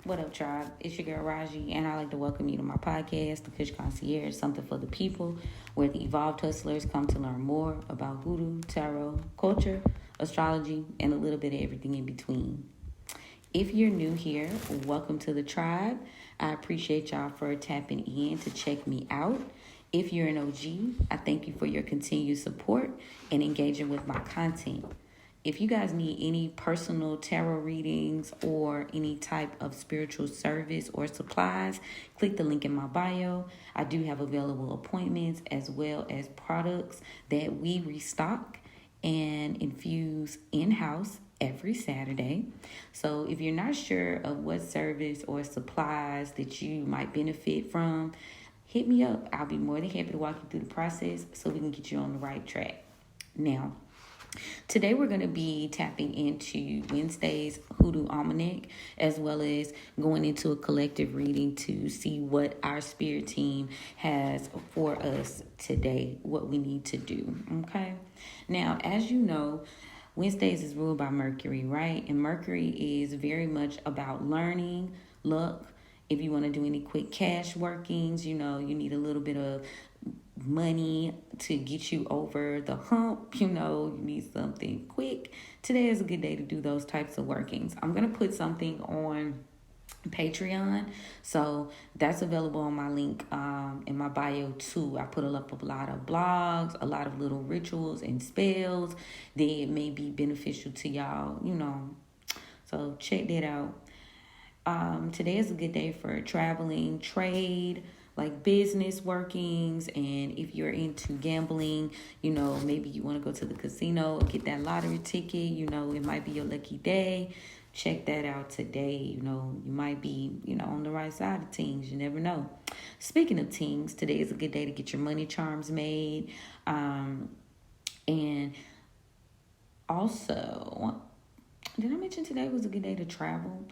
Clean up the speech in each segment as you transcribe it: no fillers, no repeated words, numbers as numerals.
What up, tribe? It's your girl Raji, and I'd like to welcome you to my podcast, The Kush Concierge, something for the people, where the evolved hustlers come to learn more about hoodoo, tarot, culture, astrology, and a little bit of everything in between. If you're new here, welcome to the tribe. I appreciate y'all for tapping in to check me out. If you're an OG, I thank you for your continued support and engaging with my content. If you guys need any personal tarot readings or any type of spiritual service or supplies, click the link in my bio. I do have available appointments as well as products that we restock and infuse in-house every Saturday. So if you're not sure of what service or supplies that you might benefit from, hit me up. I'll be more than happy to walk you through the process so we can get you on the right track. Now, today we're going to be tapping into Wednesday's Hoodoo almanac, as well as going into a collective reading to see what our spirit team has for us today, what we need to do. Okay. Now, as you know, Wednesdays is ruled by Mercury, right? And Mercury is very much about learning, luck. If you want to do any quick cash workings, you need a little bit of money to get you over the hump, you need something quick. Today is a good day to do those types of workings. I'm going to put something on Patreon, so that's available on my link in my bio too. I put up a lot of blogs, a lot of little rituals and spells that may be beneficial to y'all, so check that out. Today is a good day for traveling, trade, like business workings, and if you're into gambling, maybe you want to go to the casino and get that lottery ticket, it might be your lucky day. Check that out today. You might be, on the right side of things. You never know. Speaking of things, today is a good day to get your money charms made. And also, did I mention today was a good day to travel?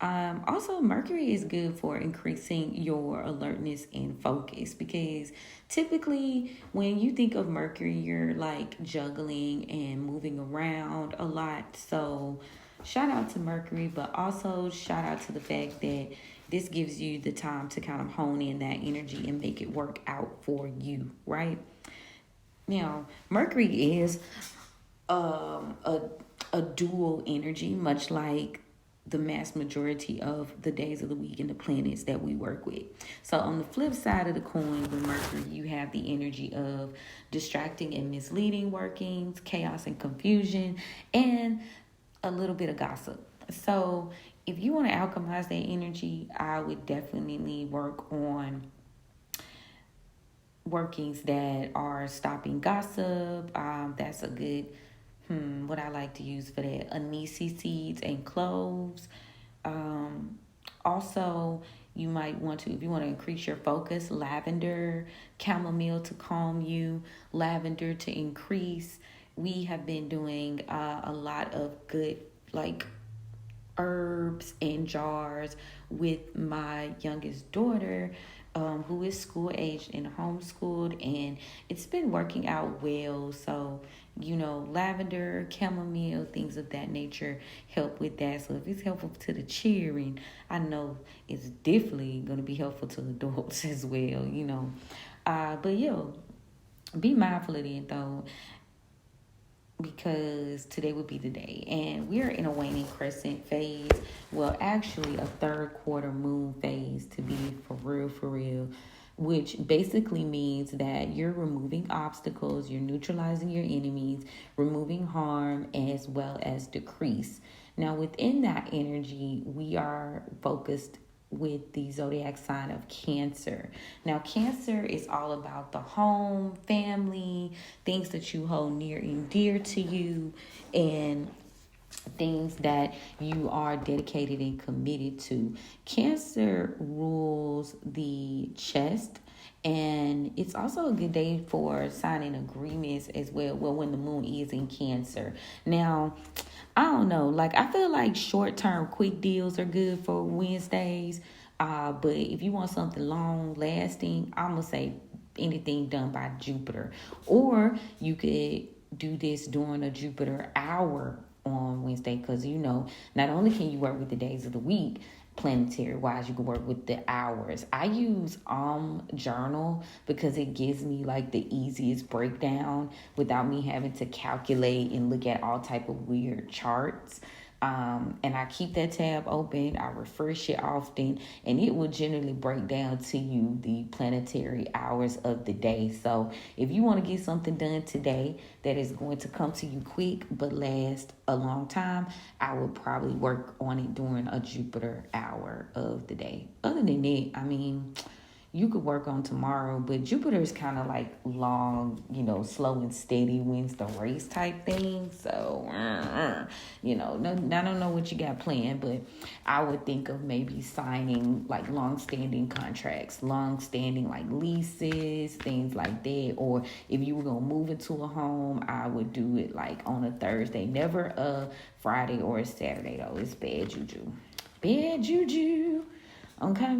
Also, Mercury is good for increasing your alertness and focus, because typically when you think of Mercury, you're like juggling and moving around a lot. So shout out to Mercury, but also shout out to the fact that this gives you the time to kind of hone in that energy and make it work out for you, right? Now, Mercury is a dual energy, much like the mass majority of the days of the week and the planets that we work with. So on the flip side of the coin with Mercury, you have the energy of distracting and misleading workings, chaos and confusion, and a little bit of gossip. So if you want to alchemize that energy, I would definitely work on workings that are stopping gossip. That's a good what I like to use for that, anise seeds and cloves. Also, you might want to, if you want to increase your focus, lavender, chamomile to calm you, lavender to increase. We have been doing a lot of good, like, herbs and jars with my youngest daughter, who is school aged and homeschooled, and it's been working out well. So lavender, chamomile, things of that nature help with that. So if it's helpful to the children, I know it's definitely going to be helpful to adults as well, but be mindful of it though, because today would be the day. And we're in a waning crescent phase. Well, actually a third quarter moon phase, to be for real, which basically means that you're removing obstacles, you're neutralizing your enemies, removing harm, as well as decrease. Now, within that energy, we are focused with the zodiac sign of Cancer. Now, Cancer is all about the home, family, things that you hold near and dear to you, and things that you are dedicated and committed to. Cancer rules the chest, and it's also a good day for signing agreements as well. Well, when the moon is in Cancer. Now, I don't know. Like, I feel like short-term quick deals are good for Wednesdays. But if you want something long-lasting, I'm going to say anything done by Jupiter. Or you could do this during a Jupiter hour on Wednesday, because not only can you work with the days of the week, planetary wise. You can work with the hours. I use Journal because it gives me like the easiest breakdown without me having to calculate and look at all type of weird charts. And I keep that tab open. I refresh it often, and it will generally break down to you the planetary hours of the day. So if you want to get something done today that is going to come to you quick but last a long time, I would probably work on it during a Jupiter hour of the day. Other than that, I mean, you could work on tomorrow, but Jupiter is kind of like long, slow and steady wins the race type thing. So, no, I don't know what you got planned, but I would think of maybe signing like long-standing contracts, long-standing like leases, things like that. Or if you were going to move into a home, I would do it like on a Thursday, never a Friday or a Saturday though. It's bad juju. Bad juju. Okay.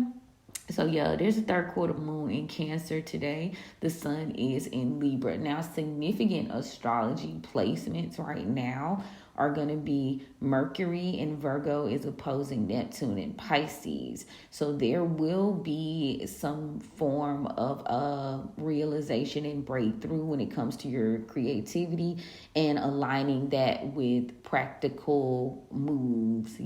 So yeah, there's a third quarter moon in Cancer today. The sun is in Libra. Now, significant astrology placements right now are going to be Mercury in Virgo is opposing Neptune in Pisces. So there will be some form of a realization and breakthrough when it comes to your creativity and aligning that with practical moves,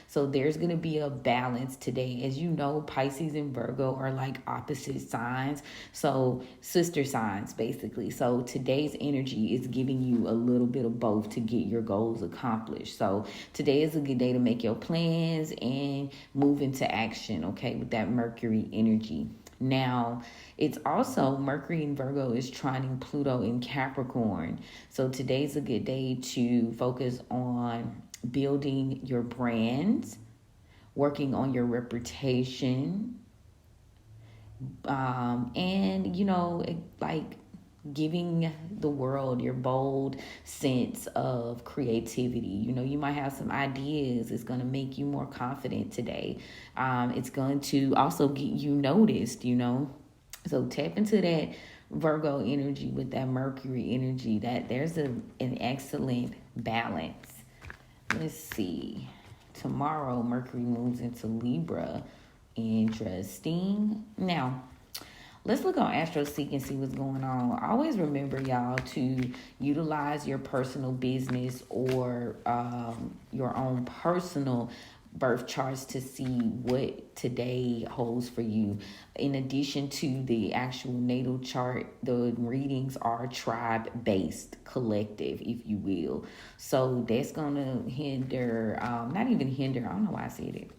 So there's going to be a balance today. As you know, Pisces and Virgo are like opposite signs. So sister signs, basically. So today's energy is giving you a little bit of both to get your goals accomplished. So today is a good day to make your plans and move into action, okay, with that Mercury energy. Now, it's also Mercury in Virgo is trining Pluto in Capricorn. So today's a good day to focus on building your brands, working on your reputation, and, like giving the world your bold sense of creativity. You might have some ideas. It's going to make you more confident today. It's going to also get you noticed, So tap into that Virgo energy with that Mercury energy. That there's an excellent balance. Let's see. Tomorrow, Mercury moves into Libra. Interesting. Now, let's look on AstroSeek and see what's going on. Always remember, y'all, to utilize your personal business or your own personal birth charts to see what today holds for you. In addition to the actual natal chart, the readings are tribe-based, collective, if you will. So that's going to hinder, not even hinder, I don't know why I said it.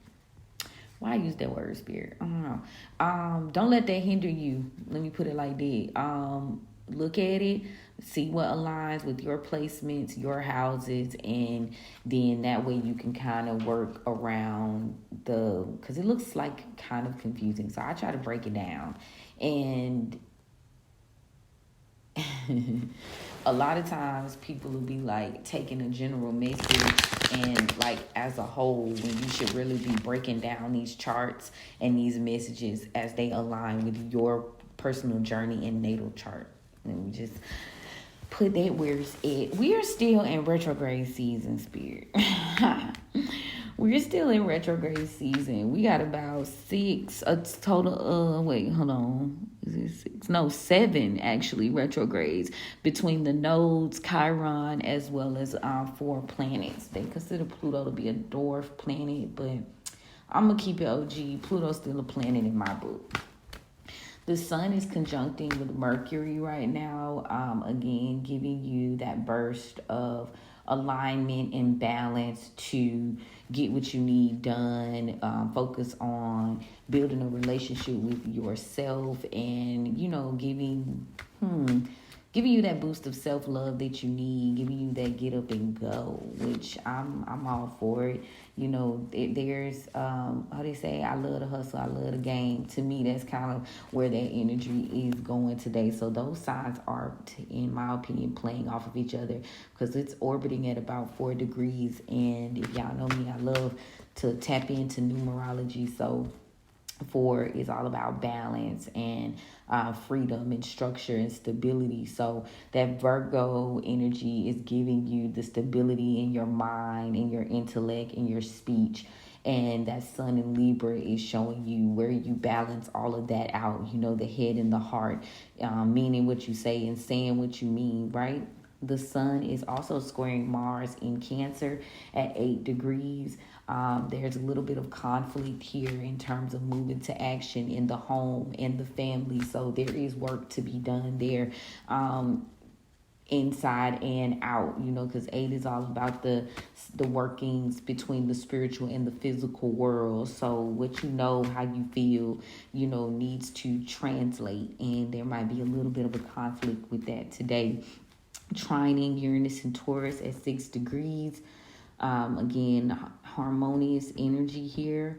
Why I use that word, spirit? I don't know. Don't let that hinder you. Let me put it like that. Look at it, see what aligns with your placements, your houses, and then that way you can kind of work around because it looks like kind of confusing. So I try to break it down. And a lot of times people will be like taking a general message and like as a whole, when you should really be breaking down these charts and these messages as they align with your personal journey and natal chart. And we just put that where it's at. We are still in retrograde season, spirit. We're still in retrograde season. We got about a total wait, hold on. Is it 6? No, 7 actually retrogrades between the nodes, Chiron, as well as 4 planets. They consider Pluto to be a dwarf planet, but I'm going to keep it OG. Pluto's still a planet in my book. The sun is conjuncting with Mercury right now, again, giving you that burst of alignment and balance to get what you need done. Focus on building a relationship with yourself and, giving you that boost of self-love that you need, giving you that get up and go, which I'm all for it. There's, how they say, I love the hustle, I love the game. To me, that's kind of where that energy is going today. So those signs are, in my opinion, playing off of each other because it's orbiting at about 4 degrees. And if y'all know me, I love to tap into numerology. So 4 is all about balance and freedom and structure and stability. So that Virgo energy is giving you the stability in your mind, in your intellect, in your speech, And that sun in Libra is showing you where you balance all of that out, the head and the heart, meaning what you say and saying what you mean, right? The sun is also squaring Mars in Cancer at 8 degrees. There's a little bit of conflict here in terms of moving to action in the home and the family. So there is work to be done there. Inside and out, because 8 is all about the workings between the spiritual and the physical world. So what how you feel, needs to translate, and there might be a little bit of a conflict with that today. Trining Uranus and Taurus at 6 degrees. Again, harmonious energy here.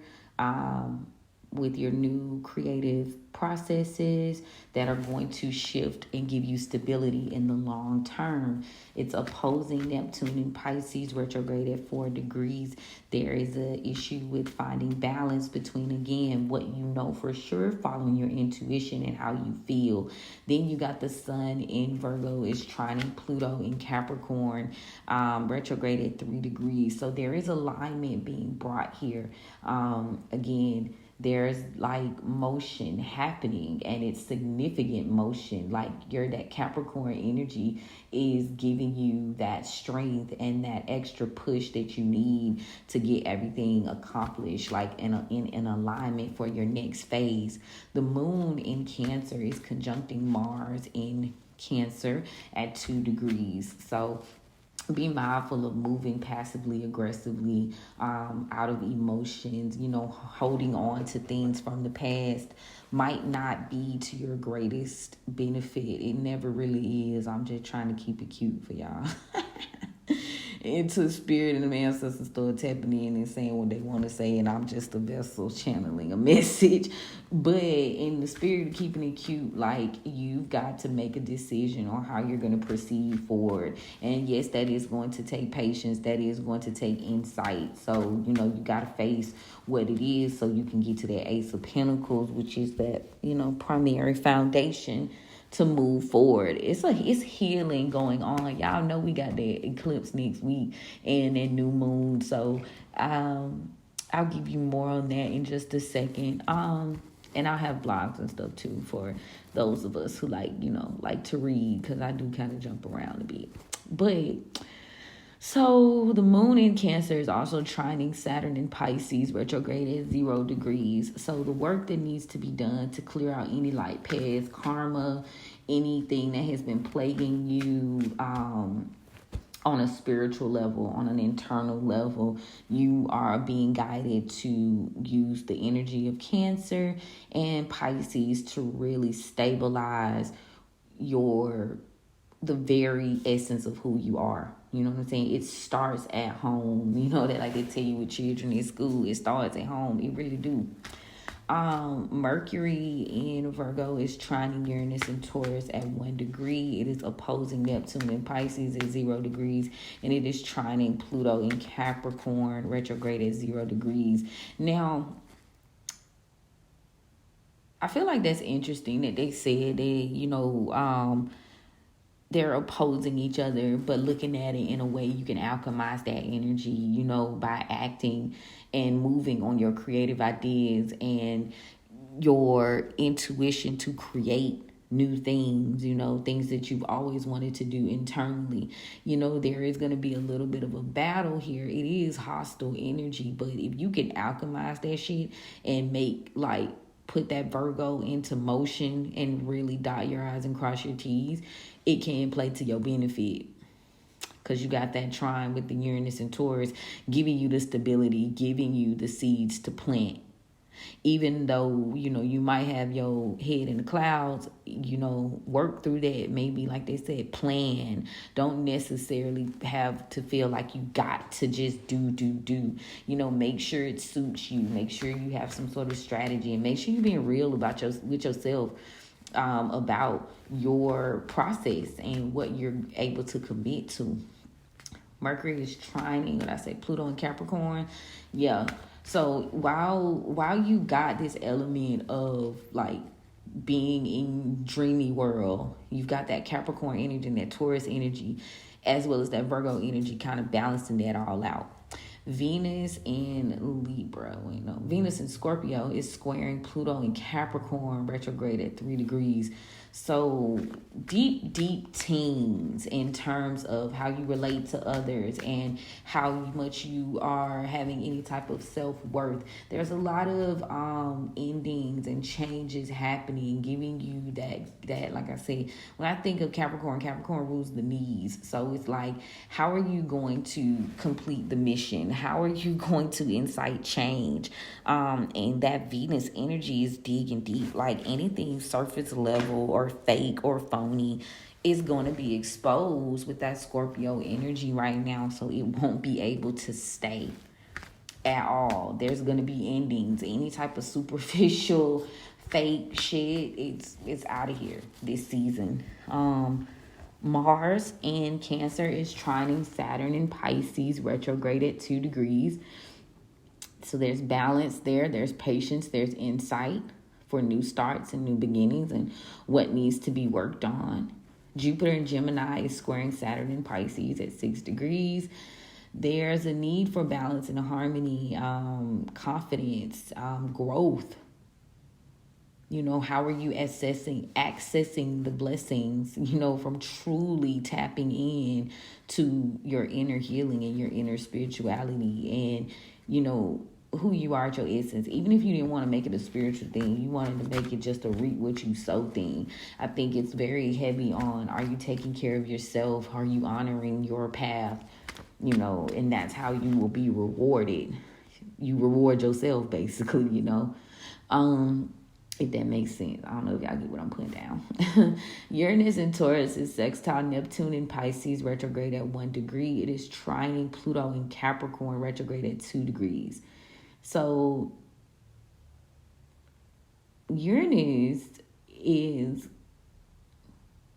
With your new creative processes that are going to shift and give you stability in the long term. It's opposing Neptune in Pisces retrograde at 4 degrees. There is an issue with finding balance between, again, what you know for sure, following your intuition and how you feel. Then you got the sun in Virgo is trining Pluto in Capricorn, retrograde at 3 degrees. So there is alignment being brought here. Again, there's like motion happening, and it's significant motion. Like that Capricorn energy is giving you that strength and that extra push that you need to get everything accomplished, like in alignment for your next phase. The moon in Cancer is conjuncting Mars in Cancer at 2 degrees. So be mindful of moving passively aggressively, out of emotions. Holding on to things from the past might not be to your greatest benefit. It never really is. I'm just trying to keep it cute for y'all. Into spirit, and the ancestors start tapping in and saying what they want to say, and I'm just a vessel channeling a message. But in the spirit of keeping it cute, like, you've got to make a decision on how you're going to proceed forward. And yes, that is going to take patience. That is going to take insight. So, you got to face what it is so you can get to that Ace of Pentacles, which is that, primary foundation to move forward. It's healing going on. Y'all know we got that eclipse next week and that new moon. So I'll give you more on that in just a second. And I'll have blogs and stuff too for those of us who like to read, because I do kind of jump around a bit. But so the moon in Cancer is also trining Saturn in Pisces retrograde at 0 degrees. So the work that needs to be done to clear out any past karma, anything that has been plaguing you on a spiritual level, on an internal level, you are being guided to use the energy of Cancer and Pisces to really stabilize the very essence of who you are. You know what I'm saying? It starts at home. That like they tell you with children in school, it starts at home. It really do. Mercury in Virgo is trining Uranus and Taurus at 1 degree. It is opposing Neptune in Pisces at 0 degrees. And it is trining Pluto in Capricorn retrograde at 0 degrees. Now, I feel like that's interesting that they said they're opposing each other, but looking at it in a way you can alchemize that energy, by acting and moving on your creative ideas and your intuition to create new things, things that you've always wanted to do internally. There is going to be a little bit of a battle here. It is hostile energy, but if you can alchemize that shit and put that Virgo into motion and really dot your I's and cross your T's, it can play to your benefit. Because you got that trine with the Uranus and Taurus giving you the stability, giving you the seeds to plant. Even though, you might have your head in the clouds, work through that. Maybe, like they said, plan. Don't necessarily have to feel like you got to just do. Make sure it suits you. Make sure you have some sort of strategy, and make sure you're being real with yourself about your process and what you're able to commit to. Mercury is trining, what I say, Pluto and Capricorn. Yeah. So while you got this element of being in dreamy world, you've got that Capricorn energy and that Taurus energy, as well as that Virgo energy, kind of balancing that all out. Venus in Libra, Venus in Scorpio is squaring Pluto in Capricorn retrograde at 3 degrees. So deep teens in terms of how you relate to others and how much you are having any type of self-worth. There's a lot of endings and changes happening, giving you that like I said, when I think of Capricorn rules the knees. So it's like, how are you going to complete the mission? How are you going to incite change? And that Venus energy is digging deep. Like anything surface level or fake or phony is going to be exposed with that Scorpio energy right now. So it won't be able to stay at all. There's going to be endings. Any type of superficial fake shit, it's out of here this season. Mars in Cancer is trining Saturn in Pisces retrograde at 2 degrees. So there's balance there. There's patience. There's insight for new starts and new beginnings and what needs to be worked on. Jupiter in Gemini is squaring Saturn in Pisces at 6 degrees. There's a need for balance and harmony, confidence, growth. How are you accessing the blessings, from truly tapping in to your inner healing and your inner spirituality and, who you are at your essence. Even if you didn't want to make it a spiritual thing, you wanted to make it just a reap what you sow thing. I think it's very heavy on, are you taking care of yourself? Are you honoring your path? And that's how you will be rewarded. You reward yourself, basically, if that makes sense. I don't know if y'all get what I'm putting down. Uranus in Taurus is sextile Neptune in Pisces retrograde at 1 degree. It is trining Pluto in Capricorn retrograde at 2 degrees. So Uranus is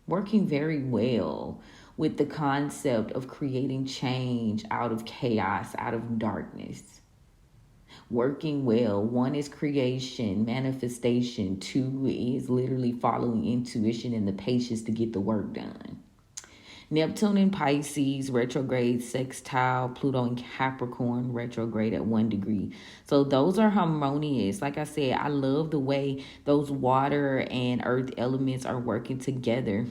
working very well with the concept of creating change out of chaos, out of darkness. Working well. 1 is creation, manifestation. 2 is literally following intuition and the patience to get the work done. Neptune in Pisces retrograde sextile Pluto in Capricorn retrograde at 1 degree. So those are harmonious. Like I said, I love the way those water and earth elements are working together,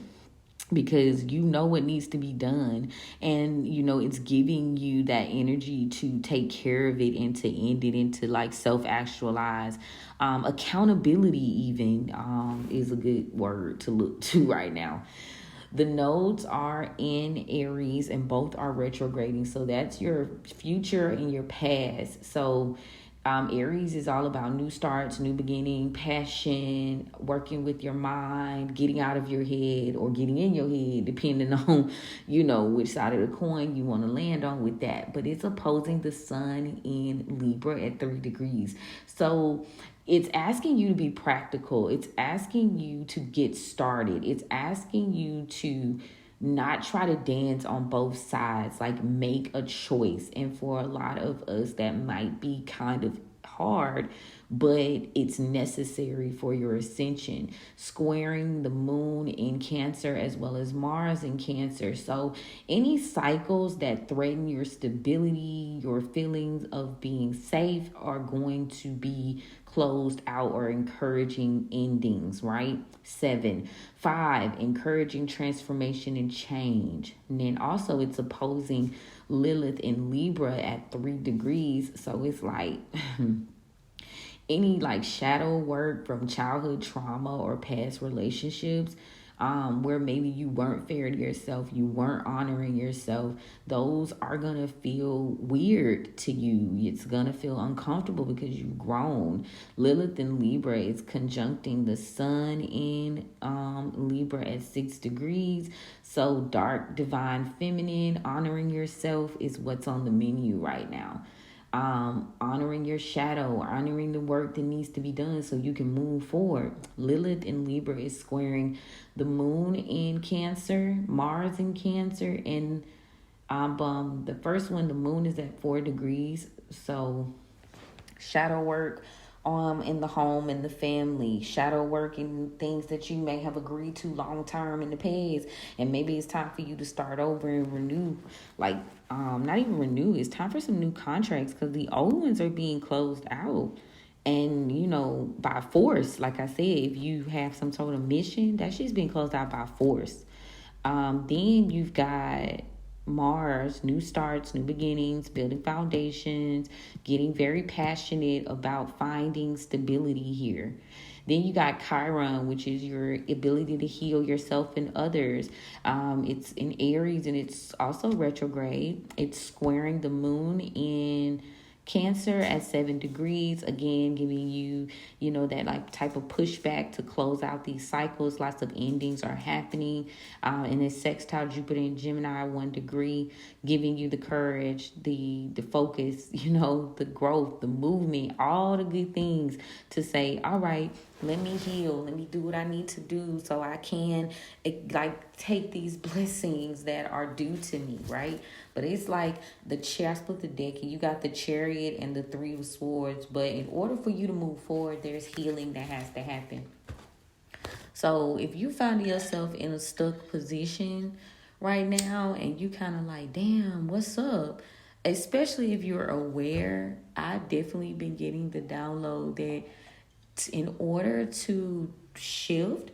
because what needs to be done, and it's giving you that energy to take care of it and to end it, and to like self-actualize. Accountability even is a good word to look to right now. The nodes are in Aries and both are retrograding, so that's your future and your past. So Aries is all about new starts, new beginning, passion, working with your mind, getting out of your head or getting in your head, depending on, which side of the coin you want to land on with that. But it's opposing the sun in Libra at 3 degrees. So it's asking you to be practical. It's asking you to get started. It's asking you to not try to dance on both sides, like make a choice. And for a lot of us, that might be kind of hard, but it's necessary for your ascension. Squaring the moon in Cancer as well as Mars in Cancer. So any cycles that threaten your stability, your feelings of being safe, are going to be closed out or encouraging endings, right? 7. 5, encouraging transformation and change. And then also it's opposing Lilith in Libra at 3 degrees. So it's like any like shadow work from childhood trauma or past relationships, where maybe you weren't fair to yourself, you weren't honoring yourself, those are gonna feel weird to you. It's gonna feel uncomfortable because you've grown. Lilith in Libra is conjuncting the sun in Libra at 6 degrees. So dark, divine, feminine, honoring yourself is what's on the menu right now. Honoring your shadow, honoring the work that needs to be done so you can move forward. Lilith in Libra is squaring the moon in Cancer, Mars in Cancer, and the first one, the moon is at 4 degrees. So shadow work, in the home and the family, shadow working things that you may have agreed to long term in the past, and maybe it's time for you to start over and renew. Like, not even renew, it's time for some new contracts, because the old ones are being closed out. And by force, like I said, if you have some sort of mission, that shit's being closed out by force. Then you've got Mars, new starts, new beginnings, building foundations, getting very passionate about finding stability here. Then you got Chiron, which is your ability to heal yourself and others. It's in Aries, and it's also retrograde. It's squaring the moon in Cancer at 7 degrees, again giving you, that like type of pushback to close out these cycles. Lots of endings are happening. And it's sextile Jupiter in Gemini 1 degree, giving you the courage, the focus, the growth, the movement, all the good things to say, all right, let me heal, let me do what I need to do so I can take these blessings that are due to me, right? But it's like I split the deck, and you got the Chariot and the Three of Swords. But in order for you to move forward, there's healing that has to happen. So if you find yourself in a stuck position right now, and you kind of like, damn, what's up? Especially if you're aware, I've definitely been getting the download that in order to shift,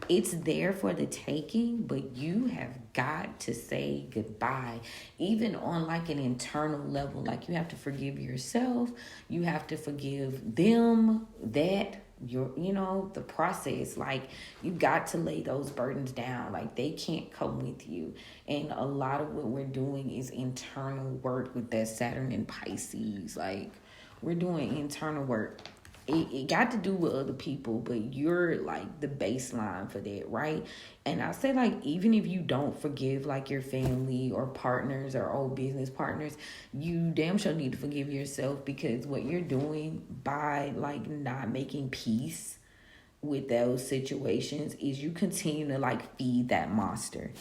it's there for the taking, but you have got to say goodbye, even on like an internal level. Like, you have to forgive yourself, you have to forgive them, that the process. Like, you got to lay those burdens down. Like, they can't come with you. And a lot of what we're doing is internal work with that Saturn and Pisces. Like, we're doing internal work. It got to do with other people, but you're like the baseline for that, right? And I say, like, even if you don't forgive like your family or partners or old business partners, you damn sure need to forgive yourself, because what you're doing by like not making peace with those situations is you continue to like feed that monster.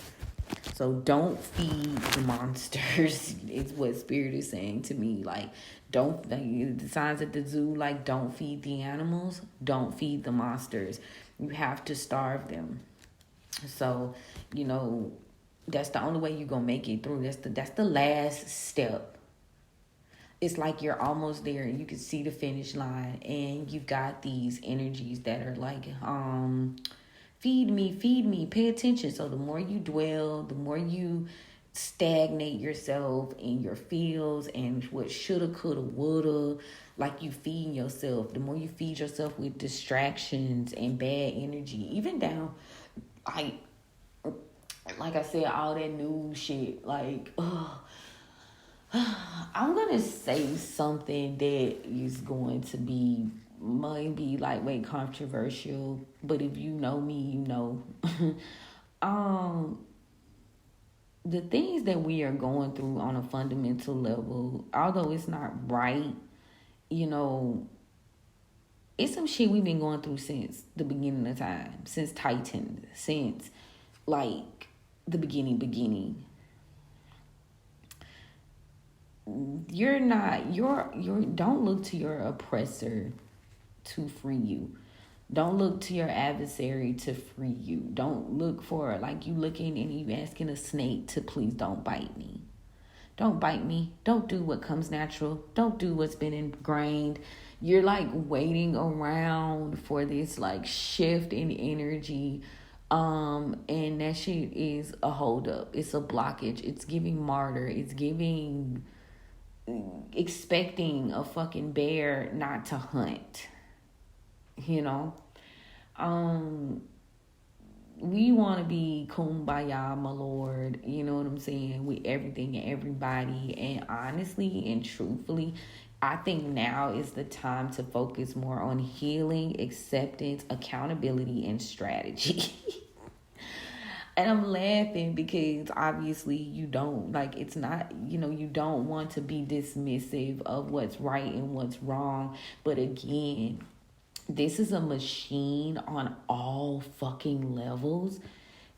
So don't feed the monsters is what Spirit is saying to me. Like, don't, the signs at the zoo, like, don't feed the animals, don't feed the monsters. You have to starve them. So, that's the only way you're going to make it through. That's the last step. It's like you're almost there, and you can see the finish line, and you've got these energies that are like, feed me, pay attention. So the more you dwell, the more you stagnate yourself in your feels and what shoulda, coulda, woulda, like you feeding yourself. The more you feed yourself with distractions and bad energy, even down, like I said, all that new shit, like, I'm gonna say something that is going to be maybe lightweight controversial, but if you know me, you know. The things that we are going through on a fundamental level, although it's not right, it's some shit we've been going through since the beginning of time, since Titan, since like the beginning. Don't look to your oppressor to free you. Don't look to your adversary to free you. Don't look for, like, you looking and you asking a snake to please don't bite me. Don't bite me. Don't do what comes natural. Don't do what's been ingrained. You're like waiting around for this like shift in energy. And that shit is a holdup. It's a blockage. It's giving martyr. It's giving expecting a fucking bear not to hunt. We want to be kumbaya, my lord, you know what I'm saying, with everything and everybody. And honestly and truthfully, I think now is the time to focus more on healing, acceptance, accountability, and strategy. And I'm laughing because obviously you don't, like, it's not, you don't want to be dismissive of what's right and what's wrong. But again, this is a machine on all fucking levels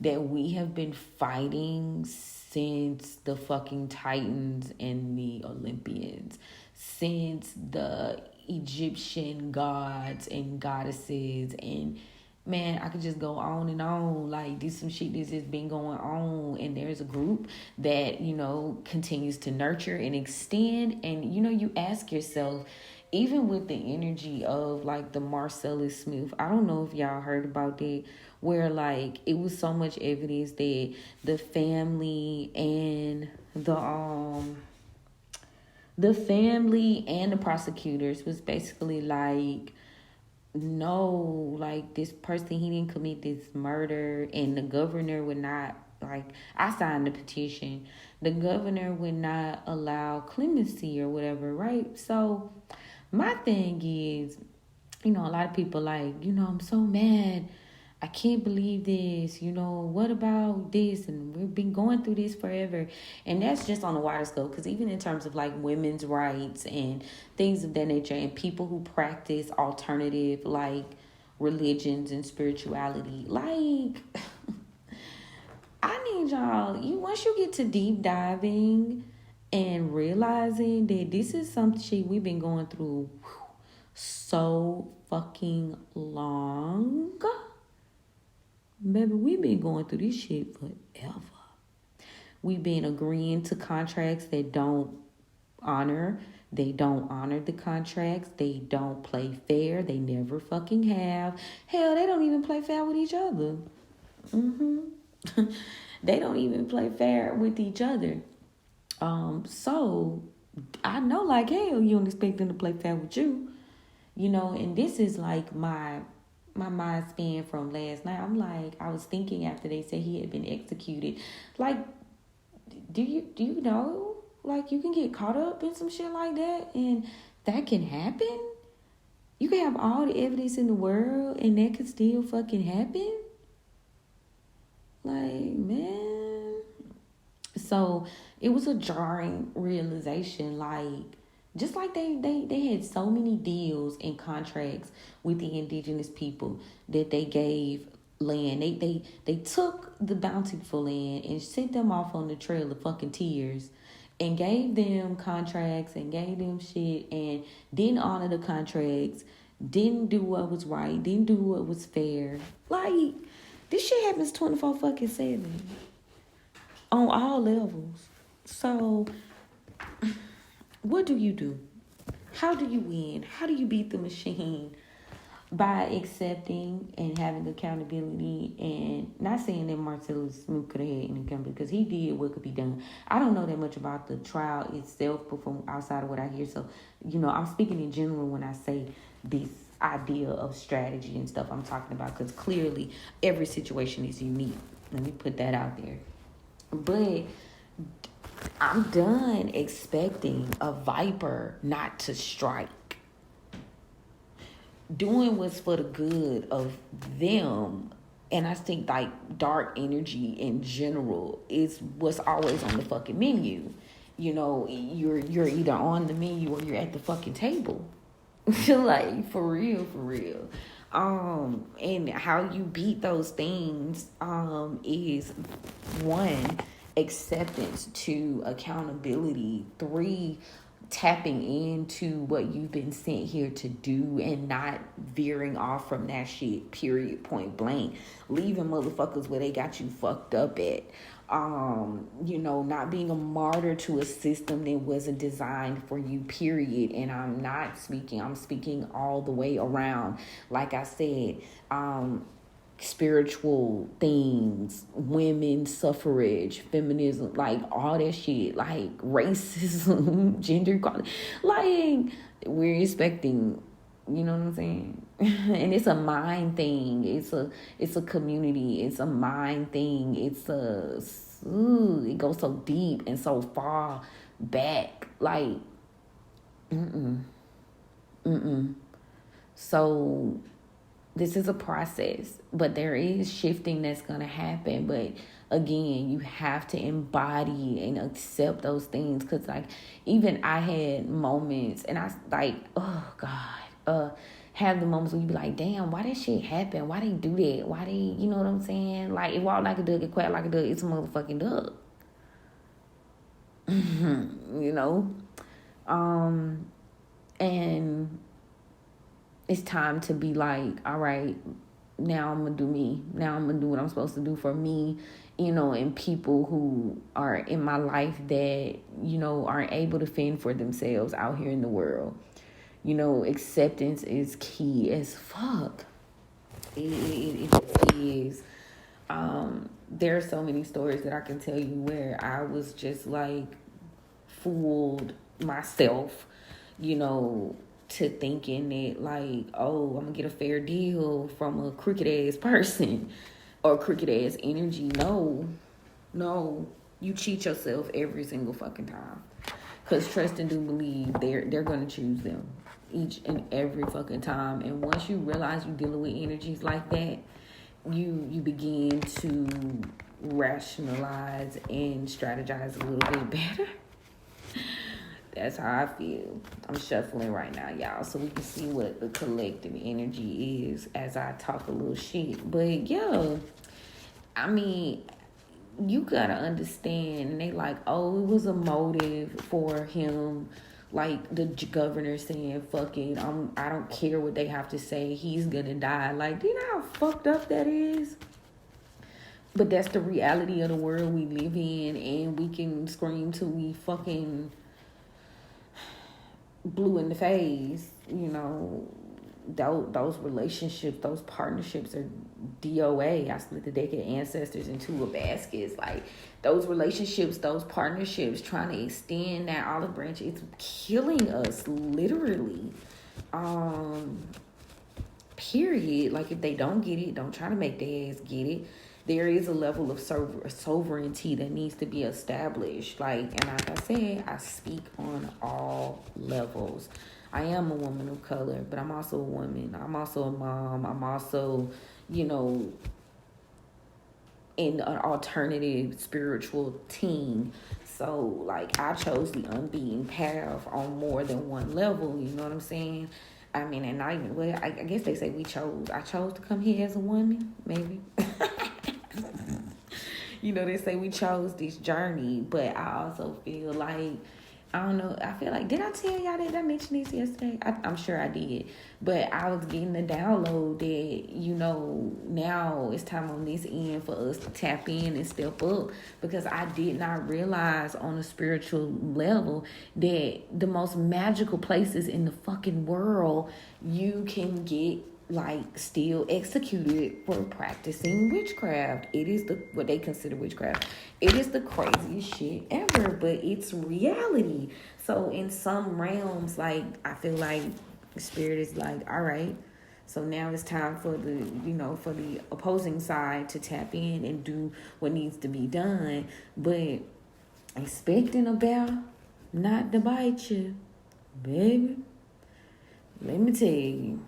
that we have been fighting since the fucking Titans and the Olympians, since the Egyptian gods and goddesses, and man, I could just go on and on. Like, this some shit that's just been going on, and there's a group that, continues to nurture and extend. And you ask yourself, even with the energy of like the Marcellus Smith, I don't know if y'all heard about that, where like it was so much evidence that the family and the prosecutors was basically like, no, like, this person, he didn't commit this murder, and the governor would not, like, I signed the petition, the governor would not allow clemency or whatever, right? So my thing is, a lot of people like, I'm so mad, I can't believe this, what about this? And we've been going through this forever. And that's just on a wider scope, because even in terms of like women's rights and things of that nature, and people who practice alternative like religions and spirituality, like, I need y'all, once you get to deep diving and realizing that this is some shit we've been going through so fucking long. Baby, we've been going through this shit forever. We've been agreeing to contracts that don't honor. They don't honor the contracts. They don't play fair. They never fucking have. Hell, they don't even play fair with each other. They don't even play fair with each other. So I know, like, hell, you don't expect them to play fair with you. And this is like my mind span from last night. I'm like, I was thinking after they said he had been executed, like, do you know, like, you can get caught up in some shit like that, and that can happen? You can have all the evidence in the world, and that could still fucking happen? Like, man. So it was a jarring realization, like, just like they had so many deals and contracts with the indigenous people that they gave land. They took the bountiful land and sent them off on the trail of fucking tears, and gave them contracts and gave them shit, and didn't honor the contracts, didn't do what was right, didn't do what was fair. Like, this shit happens 24/7 on all levels. So what do you do? How do you win? How do you beat the machine? By accepting and having accountability, and not saying that Marcellus Smith could have had any accountability, because he did what could be done. I don't know that much about the trial itself, but from outside of what I hear. So, I'm speaking in general when I say this idea of strategy and stuff I'm talking about, because clearly every situation is unique. Let me put that out there. But I'm done expecting a viper not to strike. Doing what's for the good of them, and I think like dark energy in general is what's always on the fucking menu. You're either on the menu or you're at the fucking table. Like, for real. And how you beat those things is 1, acceptance; 2, accountability; 3, tapping into what you've been sent here to do and not veering off from that shit, period, point blank. Leaving motherfuckers where they got you fucked up at. Not being a martyr to a system that wasn't designed for you, period. And I'm speaking all the way around. Like I said, spiritual things, women's suffrage, feminism, like all that shit, like racism, gender equality. Like, we're expecting, you know what I'm saying? And it's a mind thing. It's a community. It's a mind thing. It goes so deep and so far back. Like, So this is a process, but there is shifting that's going to happen. But again, you have to embody and accept those things. Because, like, even I had moments, and I, like, oh, God, have the moments where you be like, damn, why that shit happen? Why they do that? Why they, you know what I'm saying? Like, it walk like a duck, it quack like a duck, it's a motherfucking duck. And it's time to be like, all right, now I'm gonna do me. Now I'm gonna do what I'm supposed to do for me, and people who are in my life that, aren't able to fend for themselves out here in the world. Acceptance is key as fuck. It is. There are so many stories that I can tell you where I was just like fooled myself, to thinking that like, oh, I'm gonna get a fair deal from a crooked ass person or crooked ass energy. No, you cheat yourself every single fucking time. Cause trust and do believe they're gonna choose them each and every fucking time. And once you realize you're dealing with energies like that, you begin to rationalize and strategize a little bit better. That's how I feel. I'm shuffling right now, y'all, so we can see what the collective energy is as I talk a little shit. But yo, I mean, you gotta understand. And they like, oh, it was a motive for him. Like the governor saying, "Fuck it, I don't care what they have to say. He's gonna die." Like, do you know how fucked up that is? But that's the reality of the world we live in, and we can scream till we fucking blue in the face. Those relationships, those partnerships are DOA. I split the deck of ancestors in two of baskets. Like, those relationships, those partnerships, trying to extend that olive branch, it's killing us, literally. Period. Like, if they don't get it, don't try to make their ass get it. There is a level of sovereignty that needs to be established. Like, and like I said, I speak on all levels. I am a woman of color, but I'm also a woman. I'm also a mom. I'm also, in an alternative spiritual team. So, like, I chose the unbeaten path on more than one level. You know what I'm saying? I mean, and I guess they say I chose to come here as a woman, maybe. They say we chose this journey, but I also feel like, I don't know, I feel like, did I tell y'all that I mentioned this yesterday? I'm sure I did, but I was getting the download that, now it's time on this end for us to tap in and step up, because I did not realize on a spiritual level that the most magical places in the fucking world you can get like still executed for practicing witchcraft. It is what they consider witchcraft. It is the craziest shit ever, but it's reality. So in some realms, like, I feel like the spirit is like, all right, so now it's time for the opposing side to tap in and do what needs to be done, but expecting a bear not to bite you, baby. Let me tell you.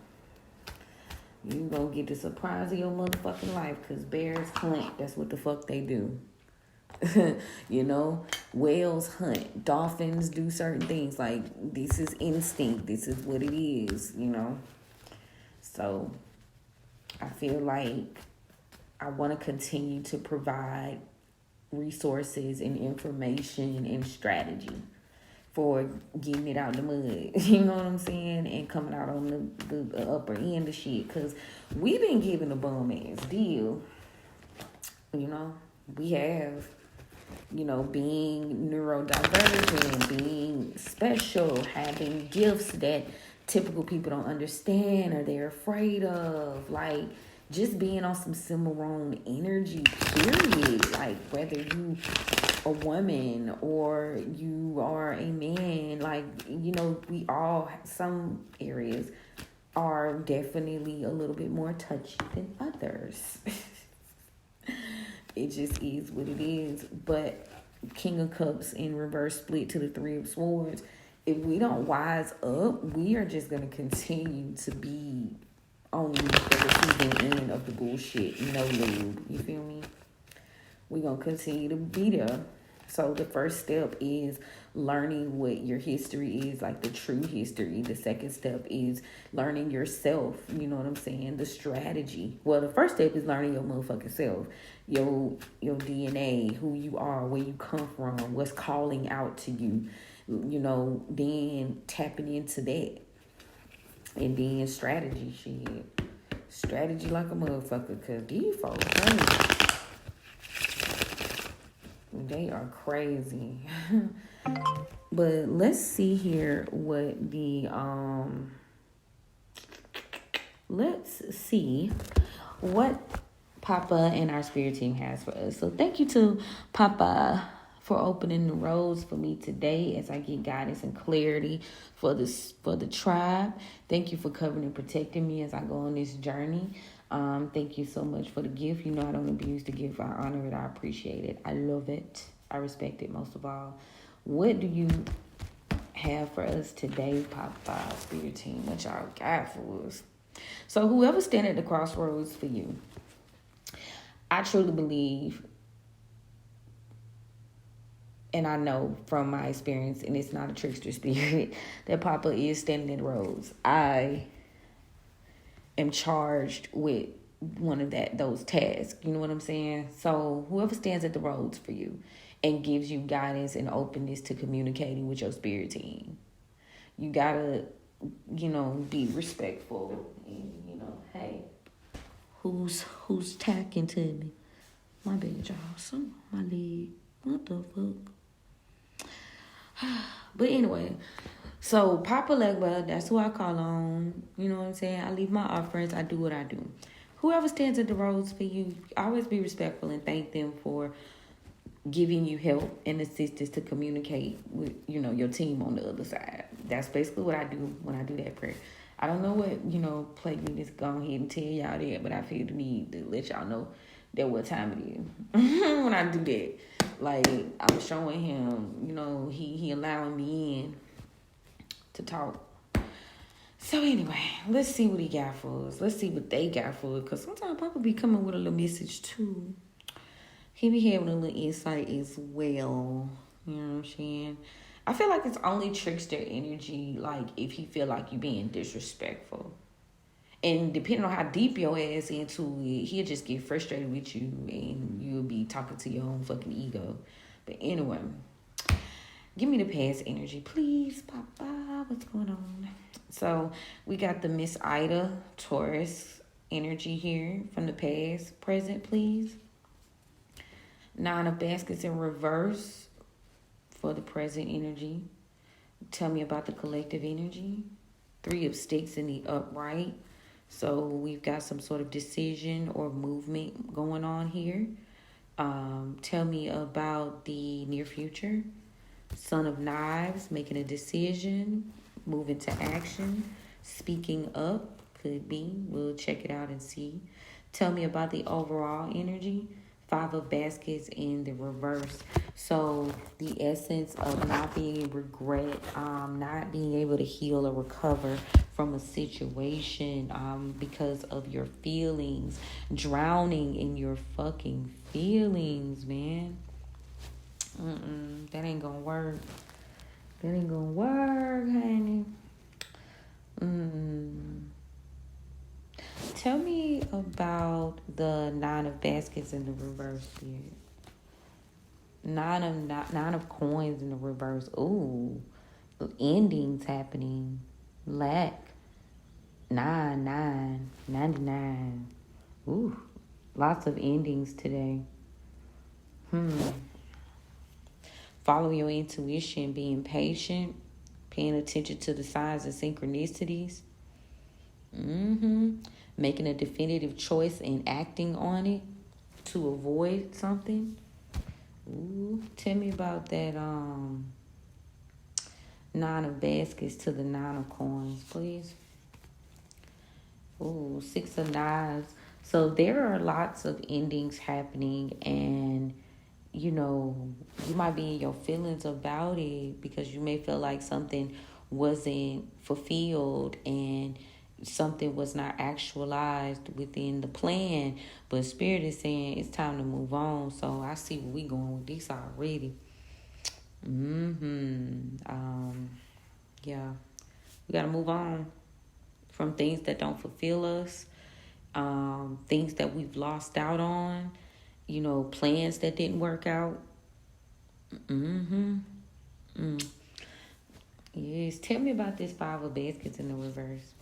You gonna get the surprise of your motherfucking life, because bears hunt. That's what the fuck they do. Whales hunt. Dolphins do certain things. Like, this is instinct. This is what it is, So, I feel like I want to continue to provide resources and information and strategy for getting it out the mud, you know what I'm saying, and coming out on the upper end of shit, because we've been given a bum ass deal, we have, being neurodivergent, being special, having gifts that typical people don't understand or they're afraid of, like, just being on some Cimarron energy, period. Like, whether you a woman or you are a man, like, we all, some areas are definitely a little bit more touchy than others. It just is what it is. But King of Cups in reverse split to the Three of Swords. If we don't wise up, we are just going to continue to be on the receiving end of the bullshit. No lube. You feel me? We're going to continue to be there. So the first step is learning what your history is, like the true history. The second step is learning yourself, you know what I'm saying? The strategy. Well, the first step is learning your motherfucking self, your DNA, who you are, where you come from, what's calling out to you, then tapping into that. And then strategy shit. Strategy like a motherfucker, cause these folks crazy. They are crazy. But let's see here what the let's see what Papa and our spirit team has for us. So thank you to Papa for opening the roads for me today as I get guidance and clarity for the tribe. Thank you for covering and protecting me as I go on this journey. Thank you so much for the gift. You know I don't abuse the gift. I honor it. I appreciate it. I love it. I respect it most of all. What do you have for us today, Papa spirit team? What y'all got for us? So whoever stand at the crossroads for you, I truly believe, and I know from my experience, and it's not a trickster spirit, that Papa is standing in the roads. I am charged with one of those tasks. You know what I'm saying? So whoever stands at the roads for you and gives you guidance and openness to communicating with your spirit team, you gotta, be respectful. And, hey, who's tacking to me? My bad, y'all. Some my leg. What the fuck? But anyway, so Papa Legba, that's who I call on. You know what I'm saying? I leave my offerings. I do what I do. Whoever stands at the roads for you, always be respectful and thank them for giving you help and assistance to communicate with, your team on the other side. That's basically what I do when I do that prayer. I don't know what, plague me to go ahead and tell y'all that, but I feel the need to let y'all know that what time it is when I do that. Like, I'm showing him, he allowing me in to talk. So anyway, let's see what he got for us. Let's see what they got for us. Because sometimes Papa be coming with a little message too. He be having a little insight as well. You know what I'm saying? I feel like it's only trickster energy, like, if he feel like you being disrespectful. And depending on how deep your ass into it, he'll just get frustrated with you and you'll be talking to your own fucking ego. But anyway, give me the past energy, please, Papa. What's going on? So we got the Miss Ida Taurus energy here from the past. Present, please. 9 of Baskets in reverse for the present energy. Tell me about the collective energy. 3 of Sticks in the upright. So we've got some sort of decision or movement going on here. Tell me about the near future. Son of Knives, making a decision, moving to action, speaking up, could be. We'll check it out and see. Tell me about the overall energy. 5 of Baskets in the reverse. So the essence of not being regret, not being able to heal or recover from a situation because of your feelings, drowning in your fucking feelings, man. That ain't gonna work. That ain't gonna work, honey. Tell me about the 9 of Baskets in the reverse here. 9 of Coins in the reverse. Ooh, endings happening. Lack. 99. Ooh, lots of endings today. Follow your intuition, being patient, paying attention to the signs and synchronicities. Making a definitive choice and acting on it to avoid something. Ooh, tell me about that 9 of Baskets to the 9 of Coins, please. Ooh, 6 of Knives. So there are lots of endings happening, and you might be in your feelings about it because you may feel like something wasn't fulfilled and something was not actualized within the plan, but Spirit is saying it's time to move on. So I see where we going with this already. Yeah, we got to move on from things that don't fulfill us, things that we've lost out on, plans that didn't work out. Yes, tell me about this 5 of Baskets in the reverse.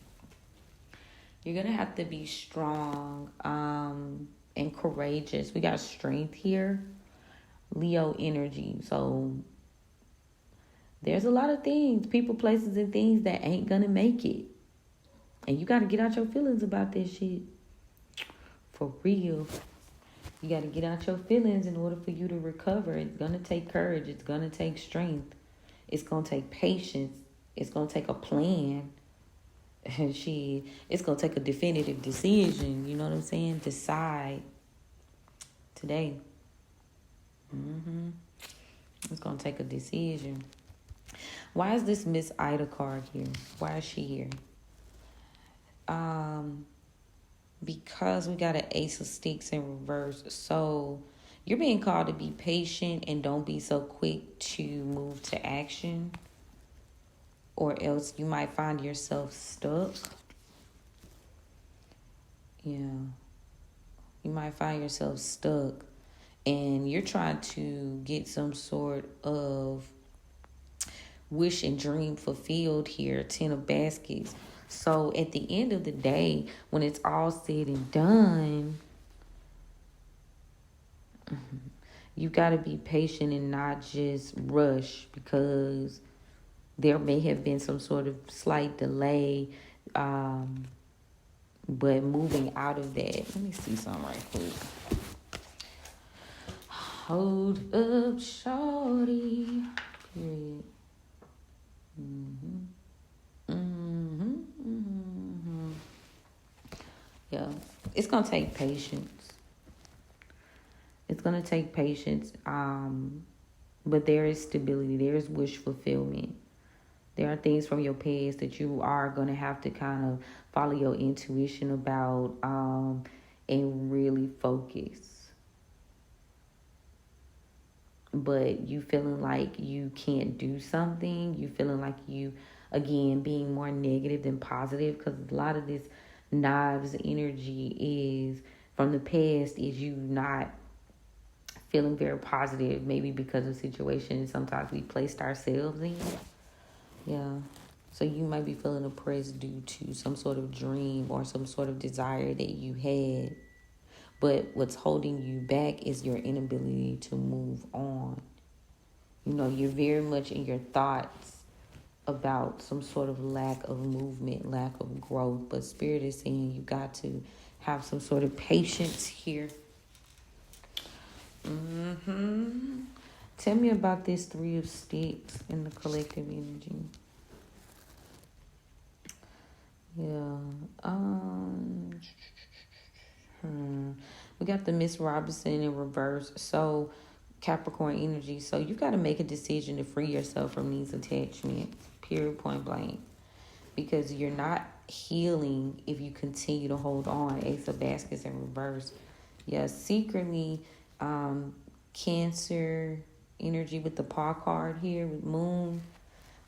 You're gonna have to be strong, and courageous. We got strength here, Leo energy. So there's a lot of things, people, places, and things that ain't gonna make it, and you gotta get out your feelings about this shit. For real, you gotta get out your feelings in order for you to recover. It's gonna take courage. It's gonna take strength. It's gonna take patience. It's gonna take a plan. And it's gonna take a definitive decision. You know what I'm saying? Decide today. It's gonna take a decision. Why is this Miss Ida card here? Why is she here? Because we got an Ace of Sticks in reverse. So you're being called to be patient and don't be so quick to move to action, or else you might find yourself stuck. Yeah. You might find yourself stuck and you're trying to get some sort of wish and dream fulfilled here. 10 of baskets. So at the end of the day, when it's all said and done, you got to be patient and not just rush, because there may have been some sort of slight delay. But moving out of that, let me see something right quick. Hold up, shorty. Period. Yeah, it's gonna take patience. It's gonna take patience. But there is stability. There is wish fulfillment. There are things from your past that you are going to have to kind of follow your intuition about, and really focus. But you feeling like you can't do something. You feeling like you, again, being more negative than positive. Because a lot of this knives energy is from the past is you not feeling very positive. Maybe because of situations sometimes we placed ourselves in. Yeah. So you might be feeling oppressed due to some sort of dream or some sort of desire that you had. But what's holding you back is your inability to move on. You know, you're very much in your thoughts about some sort of lack of movement, lack of growth. But Spirit is saying you got to have some sort of patience here. Tell me about this 3 of Sticks in the collective energy. Yeah. We got the Miss Robinson in reverse. So Capricorn energy. So you got to make a decision to free yourself from these attachments. Period, point blank. Because you're not healing if you continue to hold on. Ace of Baskets in reverse. Yeah, secretly, Cancer energy with the paw card here with Moon.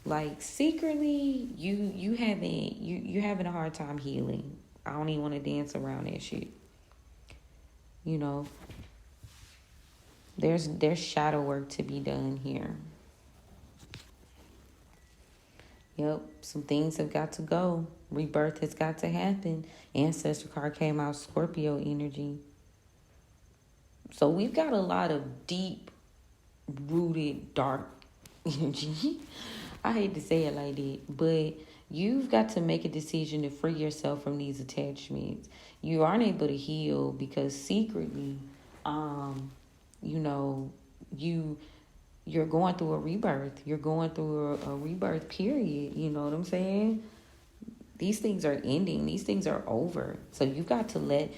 Like secretly, you're having a hard time healing. I don't even want to dance around that shit. You know, there's shadow work to be done here. Yep, some things have got to go. Rebirth has got to happen. Ancestor card came out, Scorpio energy. So we've got a lot of deep rooted dark energy. I hate to say it like that, but you've got to make a decision to free yourself from these attachments. You aren't able to heal because secretly, you know, you're going through a rebirth. You're going through a rebirth period. You know what I'm saying? These things are ending. These things are over. So you've got to let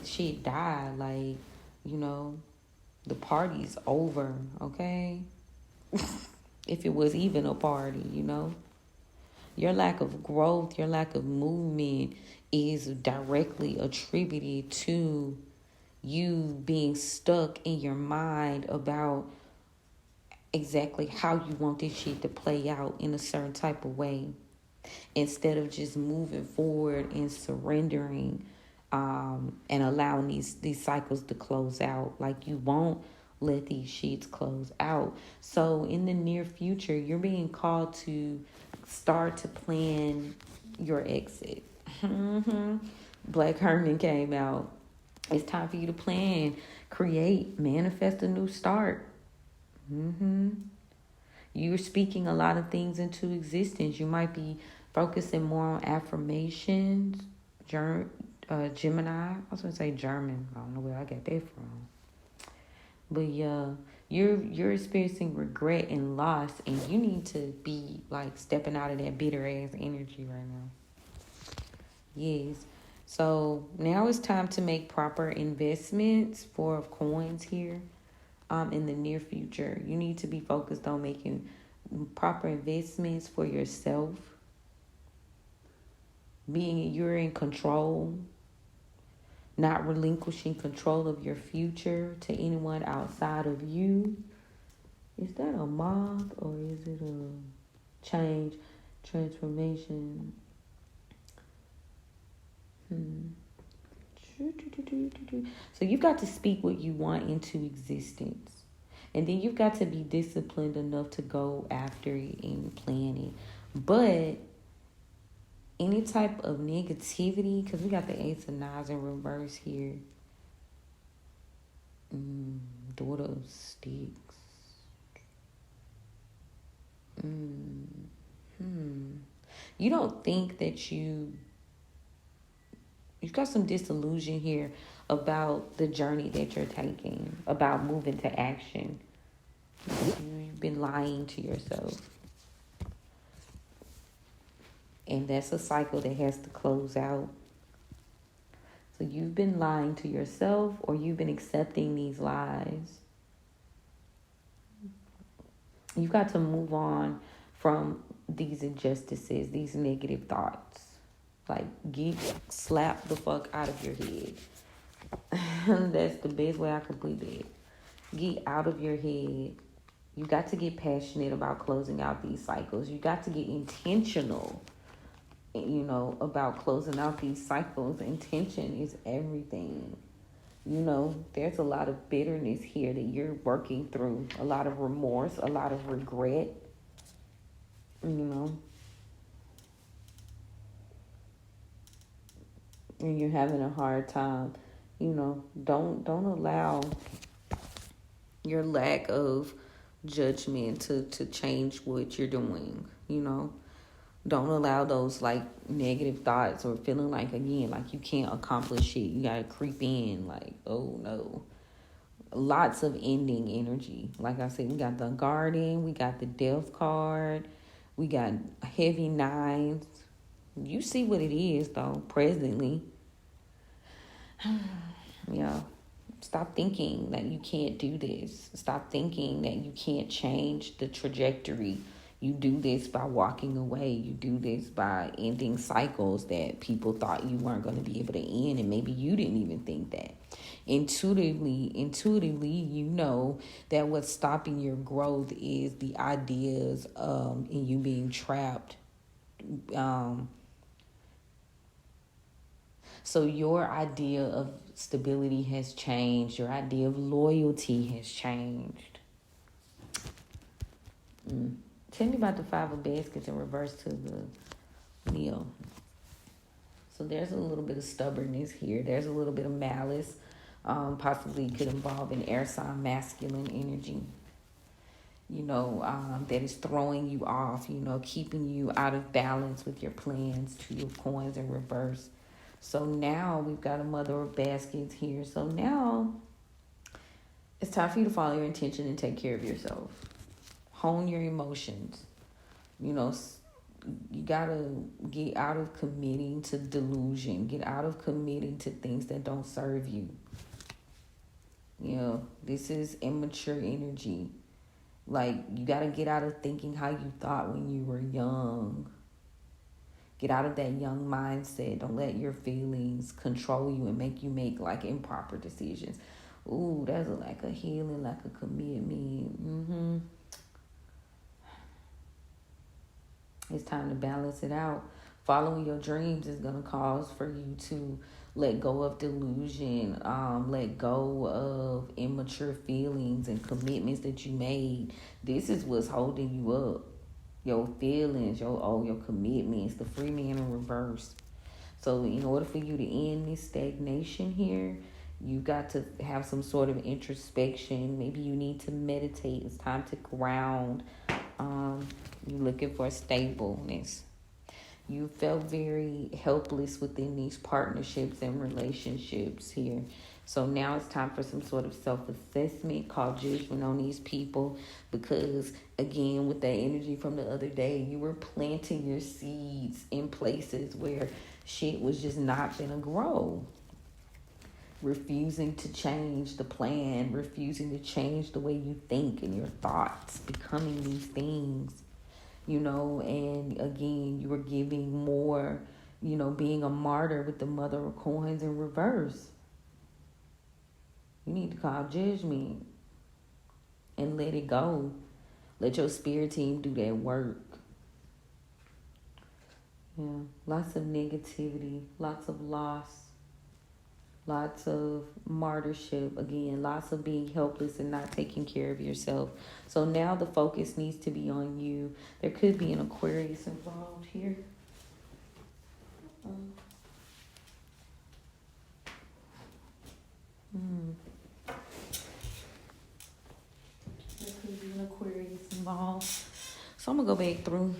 shit die. Like, you know, the party's over, okay? If it was even a party, you know. Your lack of growth, your lack of movement is directly attributed to you being stuck in your mind about exactly how you want this shit to play out in a certain type of way, instead of just moving forward and surrendering, and allowing these cycles to close out. Like, you won't let these sheets close out. So in the near future, you're being called to start to plan your exit. Mm-hmm. Black Herman came out. It's time for you to plan, create, manifest a new start. Mm-hmm. You're speaking a lot of things into existence. You might be focusing more on affirmations. Gemini. I was gonna say German. I don't know where I got that from. But yeah, you're experiencing regret and loss, and you need to be like stepping out of that bitter ass energy right now. Yes. So now it's time to make proper investments for coins here. In the near future, you need to be focused on making proper investments for yourself. Being you're in control, not relinquishing control of your future to anyone outside of you. Is that a moth or is it a change, transformation? So you've got to speak what you want into existence. And then you've got to be disciplined enough to go after it and plan it. But any type of negativity, because we got the Ace of Knives in reverse here. Daughter of Sticks. You don't think that you've got some disillusion here about the journey that you're taking, about moving to action. You've been lying to yourself. And that's a cycle that has to close out. So you've been lying to yourself, or you've been accepting these lies. You've got to move on from these injustices, these negative thoughts. Like, slap the fuck out of your head. That's the best way I can put it. Get out of your head. You got to get passionate about closing out these cycles. You got to get intentional, about closing out these cycles. Intention is everything. There's a lot of bitterness here that you're working through, a lot of remorse, a lot of regret, and you're having a hard time. Don't allow your lack of judgment to change what you're doing. Don't allow those like negative thoughts or feeling like, again, like you can't accomplish it. You gotta creep in like, oh no. Lots of ending energy. Like I said, we got the Garden, we got the Death card, we got heavy nines. You see what it is though, presently. Yeah. Stop thinking that you can't do this. Stop thinking that you can't change the trajectory. You do this by walking away. You do this by ending cycles that people thought you weren't going to be able to end, and maybe you didn't even think that. Intuitively, you know that what's stopping your growth is the ideas in you being trapped. So your idea of stability has changed. Your idea of loyalty has changed. Tell me about the Five of Baskets in reverse to the Neo. So there's a little bit of stubbornness here. There's a little bit of malice. Possibly could involve an air sign masculine energy. That is throwing you off, keeping you out of balance with your plans. Two of Coins in reverse. So now we've got a Mother of Baskets here. So now it's time for you to follow your intention and take care of yourself. Hone your emotions. You gotta get out of committing to delusion. Get out of committing to things that don't serve you. This is immature energy. Like, you gotta get out of thinking how you thought when you were young. Get out of that young mindset. Don't let your feelings control you and make you make like improper decisions. Ooh, that's like a healing, like a commitment. It's time to balance it out. Following your dreams is going to cause for you to let go of delusion, let go of immature feelings and commitments that you made. This is what's holding you up. Your feelings, your commitments, the free man in reverse. So in order for you to end this stagnation here, you got to have some sort of introspection. Maybe you need to meditate. It's time to ground. You're looking for stableness. You felt very helpless within these partnerships and relationships here. So now it's time for some sort of self-assessment, call judgment on these people, because again, with that energy from the other day, you were planting your seeds in places where shit was just not gonna grow. Refusing to change the plan, refusing to change the way you think and your thoughts, becoming these things, and again, you were giving more, being a martyr with the mother of coins in reverse. You need to call judgment and let it go. Let your spirit team do that work. Yeah, lots of negativity, lots of loss, lots of martyrship. Again, lots of being helpless and not taking care of yourself. So now the focus needs to be on you. There could be an Aquarius involved here. There could be an Aquarius involved. So I'm going to go back through.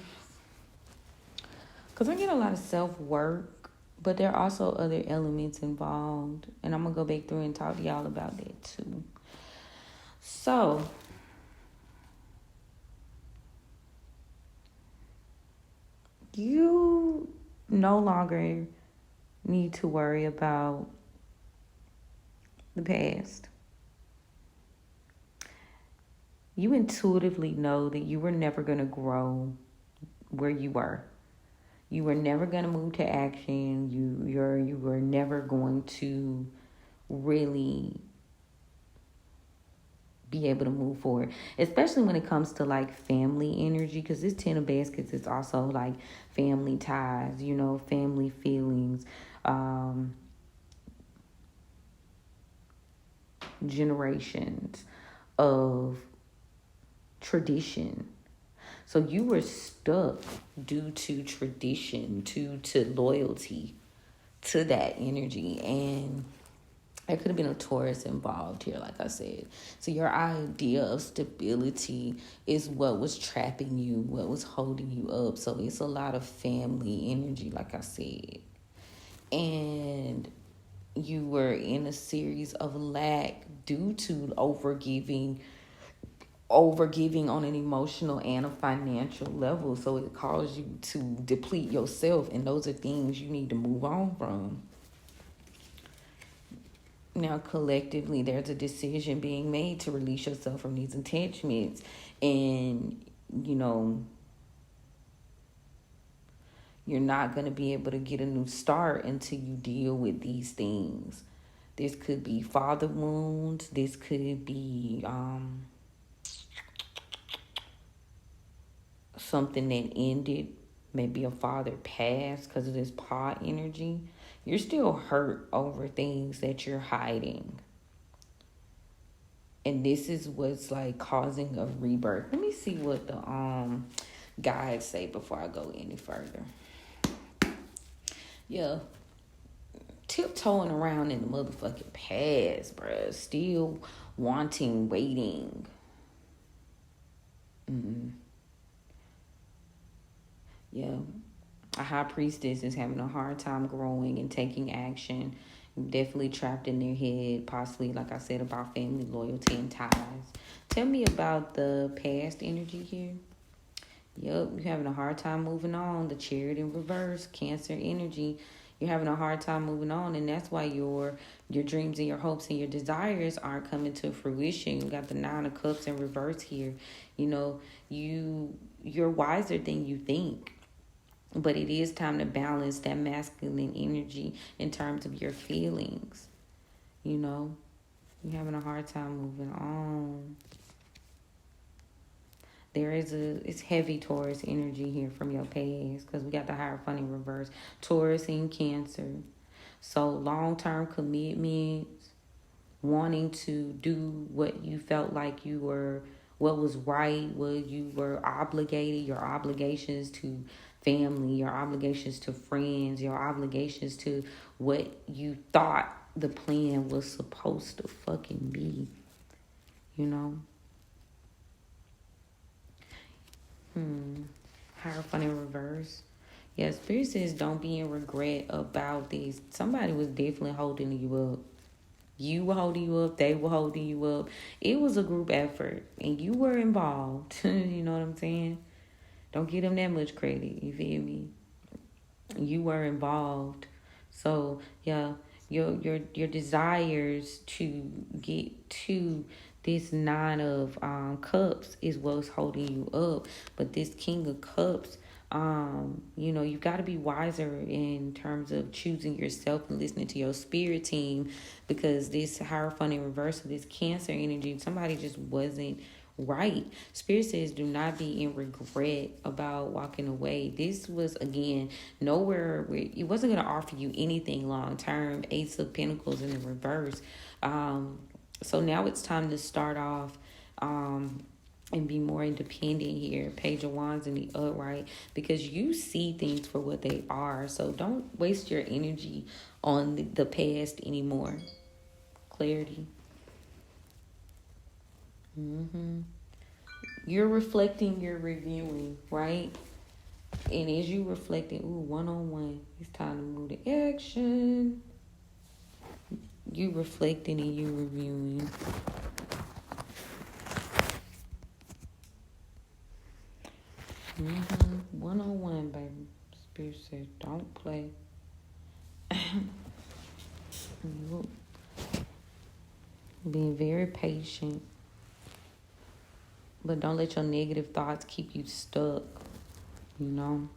Because I get a lot of self-work, but there are also other elements involved. And I'm going to go back through and talk to y'all about that too. So, you no longer need to worry about the past. You intuitively know that you were never going to grow where you were. You were never going to move to action. You were never going to really be able to move forward, especially when it comes to like family energy, because this 10 of baskets is also like family ties, family feelings, generations of tradition. So you were stuck due to tradition, due to loyalty to that energy. And there could have been a Taurus involved here, like I said. So your idea of stability is what was trapping you, what was holding you up. So it's a lot of family energy, like I said. And you were in a series of lack due to overgiving on an emotional and a financial level. So it caused you to deplete yourself, and those are things you need to move on from. Now, collectively, there's a decision being made to release yourself from these attachments. And, you're not going to be able to get a new start until you deal with these things. This could be father wounds. This could be something that ended. Maybe a father passed because of this paw energy. You're still hurt over things that you're hiding. And this is what's like causing a rebirth. Let me see what the guides say before I go any further. Yeah. Tiptoeing around in the motherfucking past, bruh. Still wanting, waiting. Yeah. A high priestess is having a hard time growing and taking action. Definitely trapped in their head, possibly, like I said, about family loyalty and ties. Tell me about the past energy here. Yep, you're having a hard time moving on. The Chariot in reverse, Cancer energy. You're having a hard time moving on, and that's why your dreams and your hopes and your desires aren't coming to fruition. You got the 9 of Cups in reverse here. You're wiser than you think. But it is time to balance that masculine energy in terms of your feelings. You're having a hard time moving on. It's heavy Taurus energy here from your past, because we got the Hierophant in reverse. Taurus in Cancer. So long-term commitments, wanting to do what you felt like what was right, what you were obligated, your obligations to family, your obligations to friends, your obligations to what you thought the plan was supposed to fucking be, you know? Hierophant in reverse. Yeah, Spirit says don't be in regret about this. Somebody was definitely holding you up. You were holding you up. They were holding you up. It was a group effort, and you were involved. You know what I'm saying? Don't give them that much credit. You feel me? You were involved. So yeah, your desires to get to this nine of cups is what's holding you up. But this king of cups, you've got to be wiser in terms of choosing yourself and listening to your spirit team, because this Hierophant in reverse of this Cancer energy, somebody just wasn't right. Spirit says do not be in regret about walking away. This was, again, nowhere where it wasn't going to offer you anything long term. Ace of Pentacles in the reverse. So now it's time to start off and be more independent here. Page of Wands in the upright, because you see things for what they are. So don't waste your energy on the past anymore. Clarity. You're reflecting, you're reviewing, right? And as you reflecting, one-on-one, it's time to move to action. You reflecting and you reviewing. One-on-one, baby. Spirit says don't play. Being very patient. But don't let your negative thoughts keep you stuck, you know.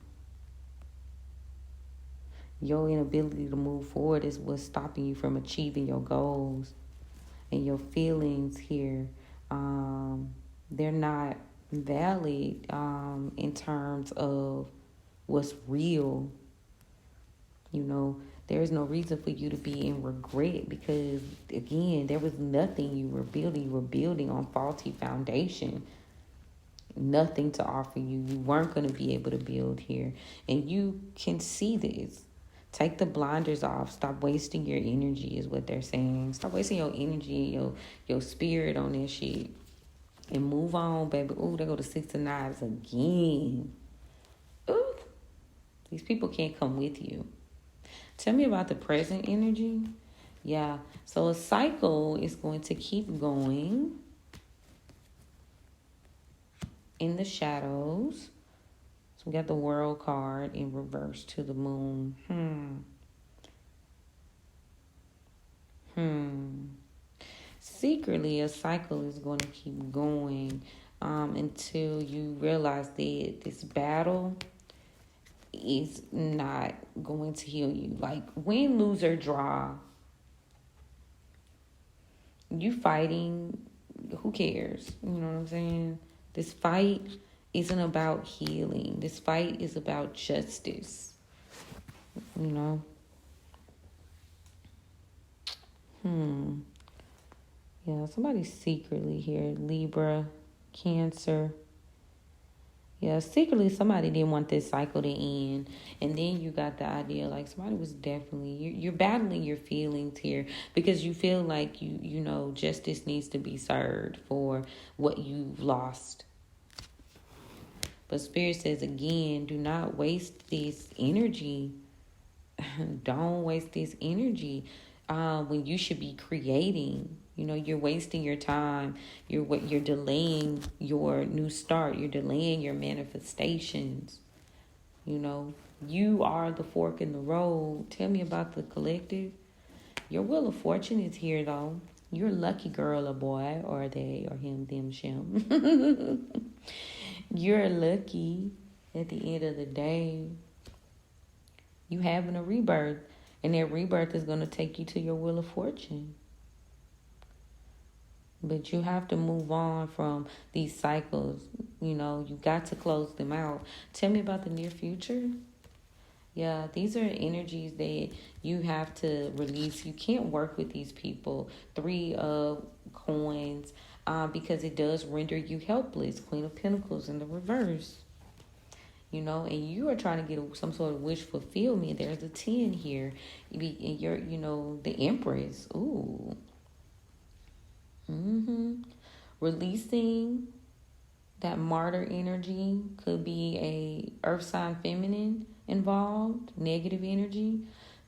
Your inability to move forward is what's stopping you from achieving your goals. And your feelings here, they're not valid in terms of what's real. You know, there's no reason for you to be in regret, because, again, there was nothing you were building. You were building on faulty foundation. Nothing to offer you. You weren't going to be able to build here. And you can see this. Take the blinders off. Stop wasting your energy is what they're saying. Stop wasting your energy and your spirit on this shit. And move on, baby. Ooh, they go to Six of Knives again. Ooh. These people can't come with you. Tell me about the present energy. Yeah. So a cycle is going to keep going in the shadows. So we got the World card in reverse to the Moon. Secretly, a cycle is going to keep going until you realize that this battle is not going to heal you. Like, win, lose, or draw, you fighting, who cares? You know what I'm saying? This fight isn't about healing. This fight is about justice. You know? Yeah, somebody's secretly here. Libra, Cancer. Yeah, secretly somebody didn't want this cycle to end. And then you got the idea, like, somebody was definitely, you're battling your feelings here, because you feel like you know justice needs to be served for what you've lost. But Spirit says, again, do not waste this energy. Don't waste this energy when you should be creating. You know, you're wasting your time. You're delaying your new start. You're delaying your manifestations. You know, you are the fork in the road. Tell me about the collective. Your Wheel of Fortune is here, though. You're a lucky girl or boy, or they, or him, them, shim. You're lucky at the end of the day. You having a rebirth, and that rebirth is going to take you to your Wheel of Fortune. But you have to move on from these cycles. You know, you got to close them out. Tell me about the near future. Yeah, these are energies that you have to release. You can't work with these people. 3 of Coins, because it does render you helpless. Queen of Pentacles in the reverse. and you are trying to get some sort of wish fulfillment. There's a 10 here. And you're, the Empress. Ooh. Releasing that martyr energy could be a earth sign feminine involved, negative energy.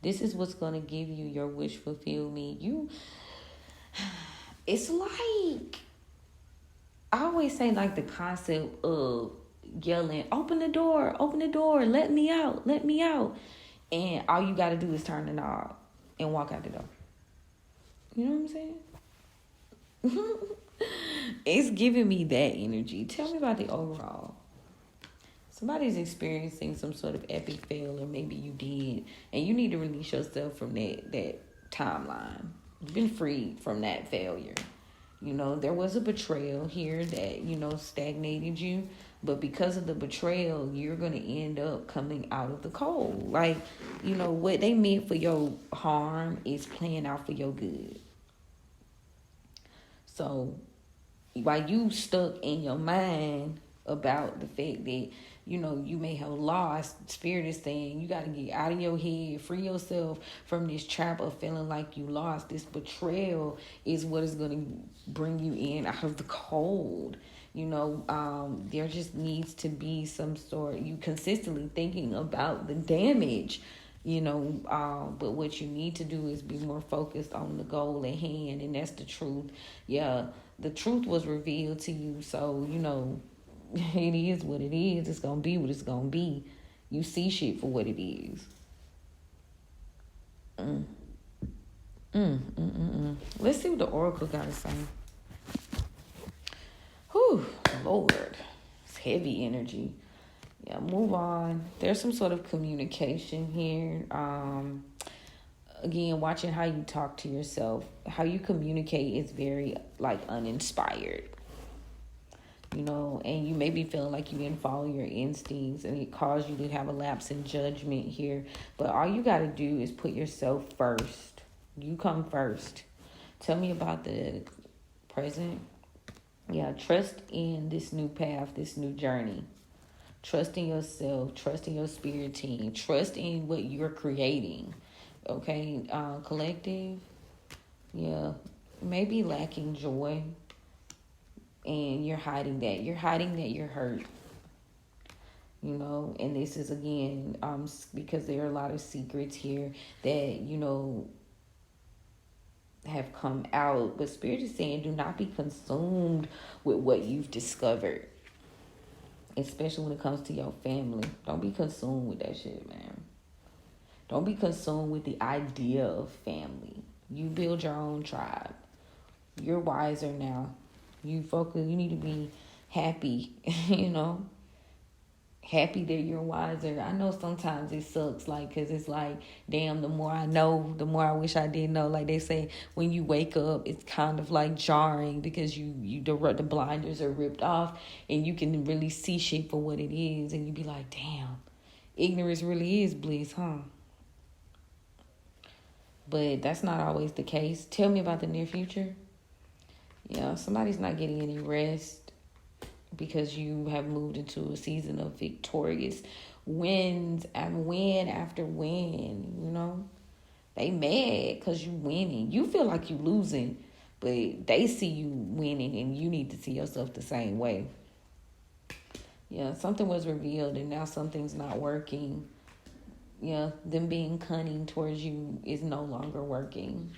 This is what's going to give you your wish fulfillment. It's like, I always say, like, the concept of yelling, open the door, let me out. And all you got to do is turn the knob and walk out the door. You know what I'm saying? It's giving me that energy. Tell me about the overall. Somebody's experiencing some sort of epic fail, or maybe you did, and you need to release yourself from that timeline. You've been freed from that failure. There was a betrayal here that, stagnated you. But because of the betrayal, you're going to end up coming out of the cold. Like, what they meant for your harm is playing out for your good. So, while you stuck in your mind about the fact that, you may have lost, Spirit is saying you got to get out of your head, free yourself from this trap of feeling like you lost. This betrayal is what is going to bring you in out of the cold. There just needs to be some sort, you consistently thinking about the damage, but what you need to do is be more focused on the goal at hand, and that's the truth. Yeah, the truth was revealed to you, so, it is what it is. It's going to be what it's going to be. You see shit for what it is. Let's see what the Oracle got to say. Whew, Lord. It's heavy energy. Yeah, move on. There's some sort of communication here. Again, watching how you talk to yourself. How you communicate is very, uninspired. And you may be feeling like you didn't follow your instincts, and it caused you to have a lapse in judgment here. But all you got to do is put yourself first. You come first. Tell me about the present. Yeah, trust in this new path, this new journey. Trust in yourself. Trust in your spirit team. Trust in what you're creating. Okay, collective. Yeah, maybe lacking joy. And you're hiding that. You're hiding that you're hurt. And this is, again, because there are a lot of secrets here that, have come out. But Spirit is saying, do not be consumed with what you've discovered. Especially when it comes to your family. Don't be consumed with that shit, man. Don't be consumed with the idea of family. You build your own tribe. You're wiser now. You need to be happy, happy that you're wiser. I know sometimes it sucks, because it's like, damn, the more I know, the more I wish I didn't know. Like they say, when you wake up, it's kind of like jarring because the blinders are ripped off and you can really see shit for what it is. And you be like, damn, ignorance really is bliss, huh? But that's not always the case. Tell me about the near future. Yeah, somebody's not getting any rest because you have moved into a season of victorious wins and win after win, They mad because you winning. You feel like you losing, but they see you winning, and you need to see yourself the same way. Yeah, something was revealed, and now something's not working. Yeah, them being cunning towards you is no longer working.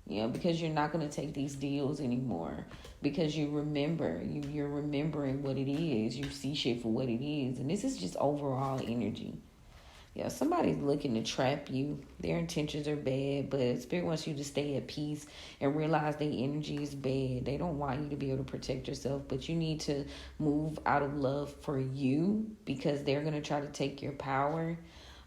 Yeah, because you're not going to take these deals anymore. Because you remember, you're remembering what it is. You see shit for what it is. And this is just overall energy. Yeah, somebody's looking to trap you. Their intentions are bad, but Spirit wants you to stay at peace and realize their energy is bad. They don't want you to be able to protect yourself, but you need to move out of love for you because they're going to try to take your power.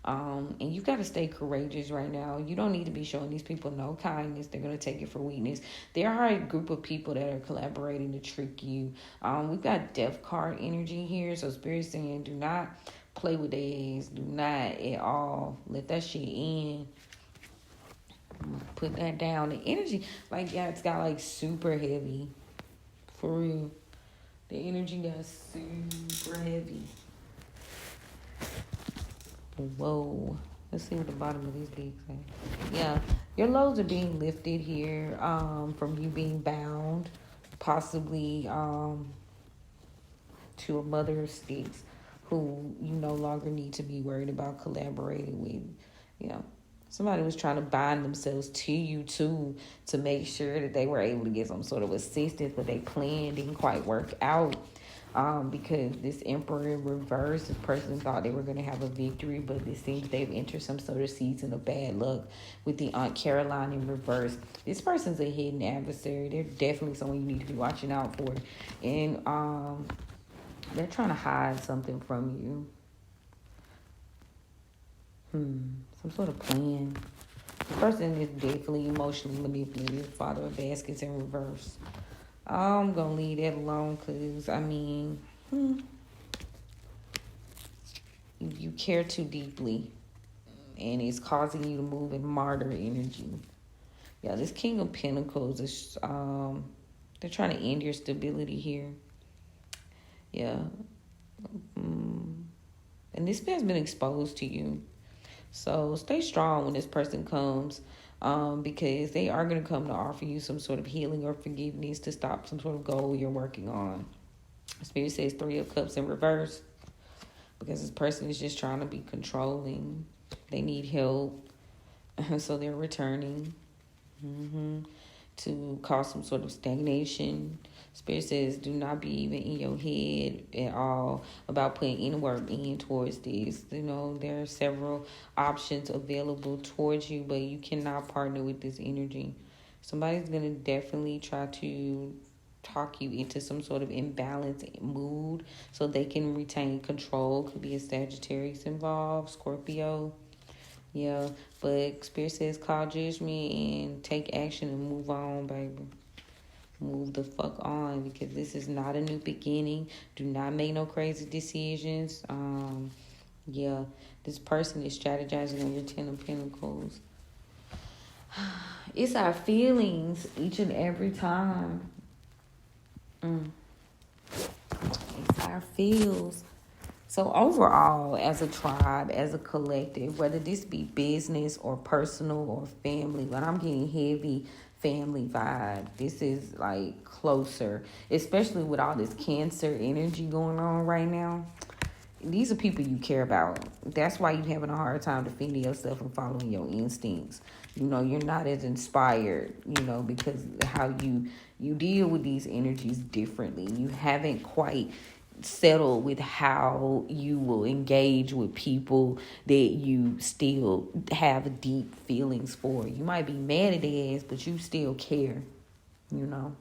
And you got to stay courageous right now. You don't need to be showing these people no kindness. They're going to take it for weakness. There are a group of people that are collaborating to trick you. We've got death card energy here. So Spirit's saying, do not play with their ass. Do not at all let that shit in. Put that down. The energy, it's got super heavy. For real. The energy got super heavy. Whoa. Let's see what the bottom of these deck say. Yeah, your loads are being lifted here from you being bound, possibly to a mother of sticks who you no longer need to be worried about collaborating with. You know, somebody was trying to bind themselves to you too to make sure that they were able to get some sort of assistance, but their plan didn't quite work out. Because this emperor in reverse, this person thought they were going to have a victory, but it seems they've entered some sort of season of bad luck with the Aunt Caroline in reverse. This person's a hidden adversary. They're definitely someone you need to be watching out for. And they're trying to hide something from you. Some sort of plan. The person is definitely emotionally manipulative. Father of baskets in reverse. I'm going to leave that alone because, I mean, you care too deeply and it's causing you to move in martyr energy. Yeah, this King of Pentacles is, they're trying to end your stability here. Yeah. And this has been exposed to you. So stay strong when this person comes. Because they are going to come to offer you some sort of healing or forgiveness to stop some sort of goal you're working on. Spirit says 3 of Cups in reverse because this person is just trying to be controlling. They need help, so they're returning to cause some sort of stagnation. Spirit says do not be even in your head at all about putting any work in towards this. You know, there are several options available towards you, but you cannot partner with this energy. Somebody's going to definitely try to talk you into some sort of imbalanced mood so they can retain control. Could be a Sagittarius involved, Scorpio. Yeah, but Spirit says call judgment and take action and move on, baby. Move the fuck on because this is not a new beginning. Do not make no crazy decisions. Yeah, this person is strategizing on your 10 of Pentacles. It's our feelings each and every time. It's our feels. So overall, as a tribe, as a collective, whether this be business or personal or family, but I'm getting heavy family vibe. This is like closer, especially with all this Cancer energy going on right now. These are people you care about. That's why you're having a hard time defending yourself and following your instincts. You know, you're not as inspired, you know, because how you deal with these energies differently. You haven't quite settled with how you will engage with people that you still have deep feelings for. You might be mad at their ass, but you still care. You know,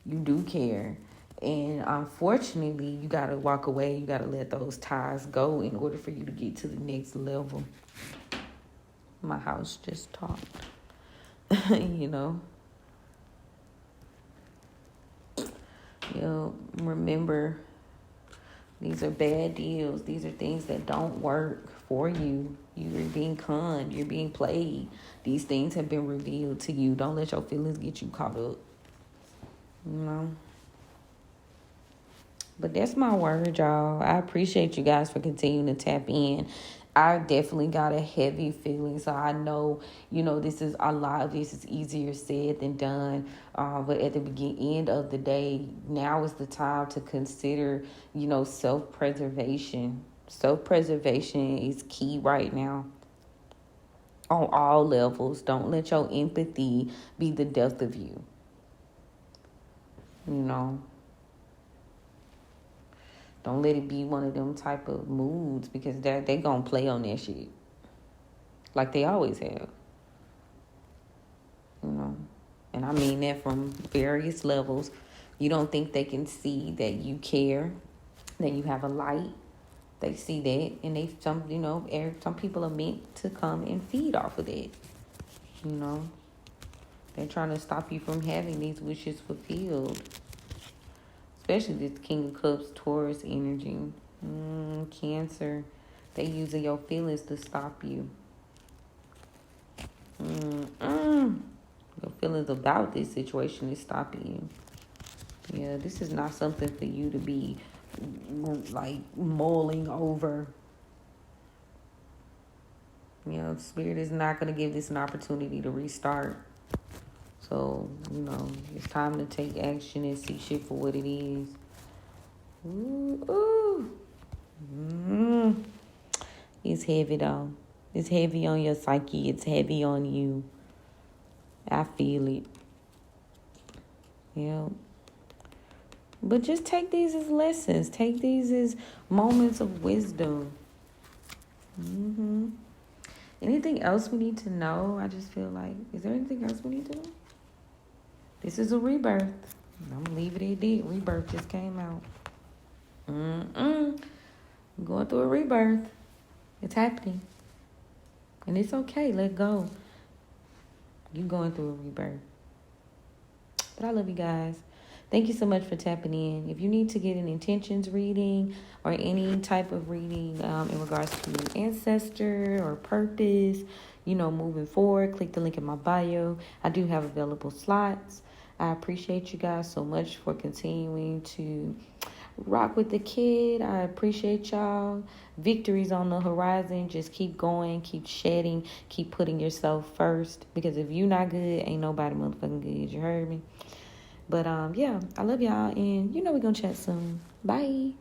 you do care. And unfortunately, you got to walk away. You got to let those ties go in order for you to get to the next level. My house just talked. You know. Remember, these are bad deals. These are things that don't work for you. You're being conned. You're being played. These things have been revealed to you. Don't let your feelings get you caught up. You know. But that's my word, y'all. I appreciate you guys for continuing to tap in. I definitely got a heavy feeling. So I know, you know, this is a lot of this is easier said than done. But at the end of the day, now is the time to consider, you know, self-preservation. Self-preservation is key right now on all levels. Don't let your empathy be the death of you. You know. Don't let it be one of them type of moods because they going to play on that shit. Like they always have. You know. And I mean that from various levels. You don't think they can see that you care, that you have a light. They see that, and some people are meant to come and feed off of that. You know. They're trying to stop you from having these wishes fulfilled. Especially this King of Cups, Taurus energy. Cancer. They using your feelings to stop you. Your feelings about this situation is stopping you. Yeah, this is not something for you to be like mulling over. You know, Spirit is not going to give this an opportunity to restart. So, you know, it's time to take action and see shit for what it is. Ooh, ooh. It's heavy, though. It's heavy on your psyche. It's heavy on you. I feel it. Yeah. But just take these as lessons. Take these as moments of wisdom. Anything else we need to know? I just feel like, is there anything else we need to know? This is a rebirth. I'm going to leave it at that. Rebirth just came out. I'm going through a rebirth. It's happening. And it's okay. Let go. You're going through a rebirth. But I love you guys. Thank you so much for tapping in. If you need to get an intentions reading or any type of reading in regards to ancestor or purpose, you know, moving forward, click the link in my bio. I do have available slots. I appreciate you guys so much for continuing to rock with the kid. I appreciate y'all. Victories on the horizon. Just keep going, keep shedding, keep putting yourself first. Because if you not good, ain't nobody motherfucking good. You heard me? But yeah, I love y'all, and you know we're gonna chat soon. Bye.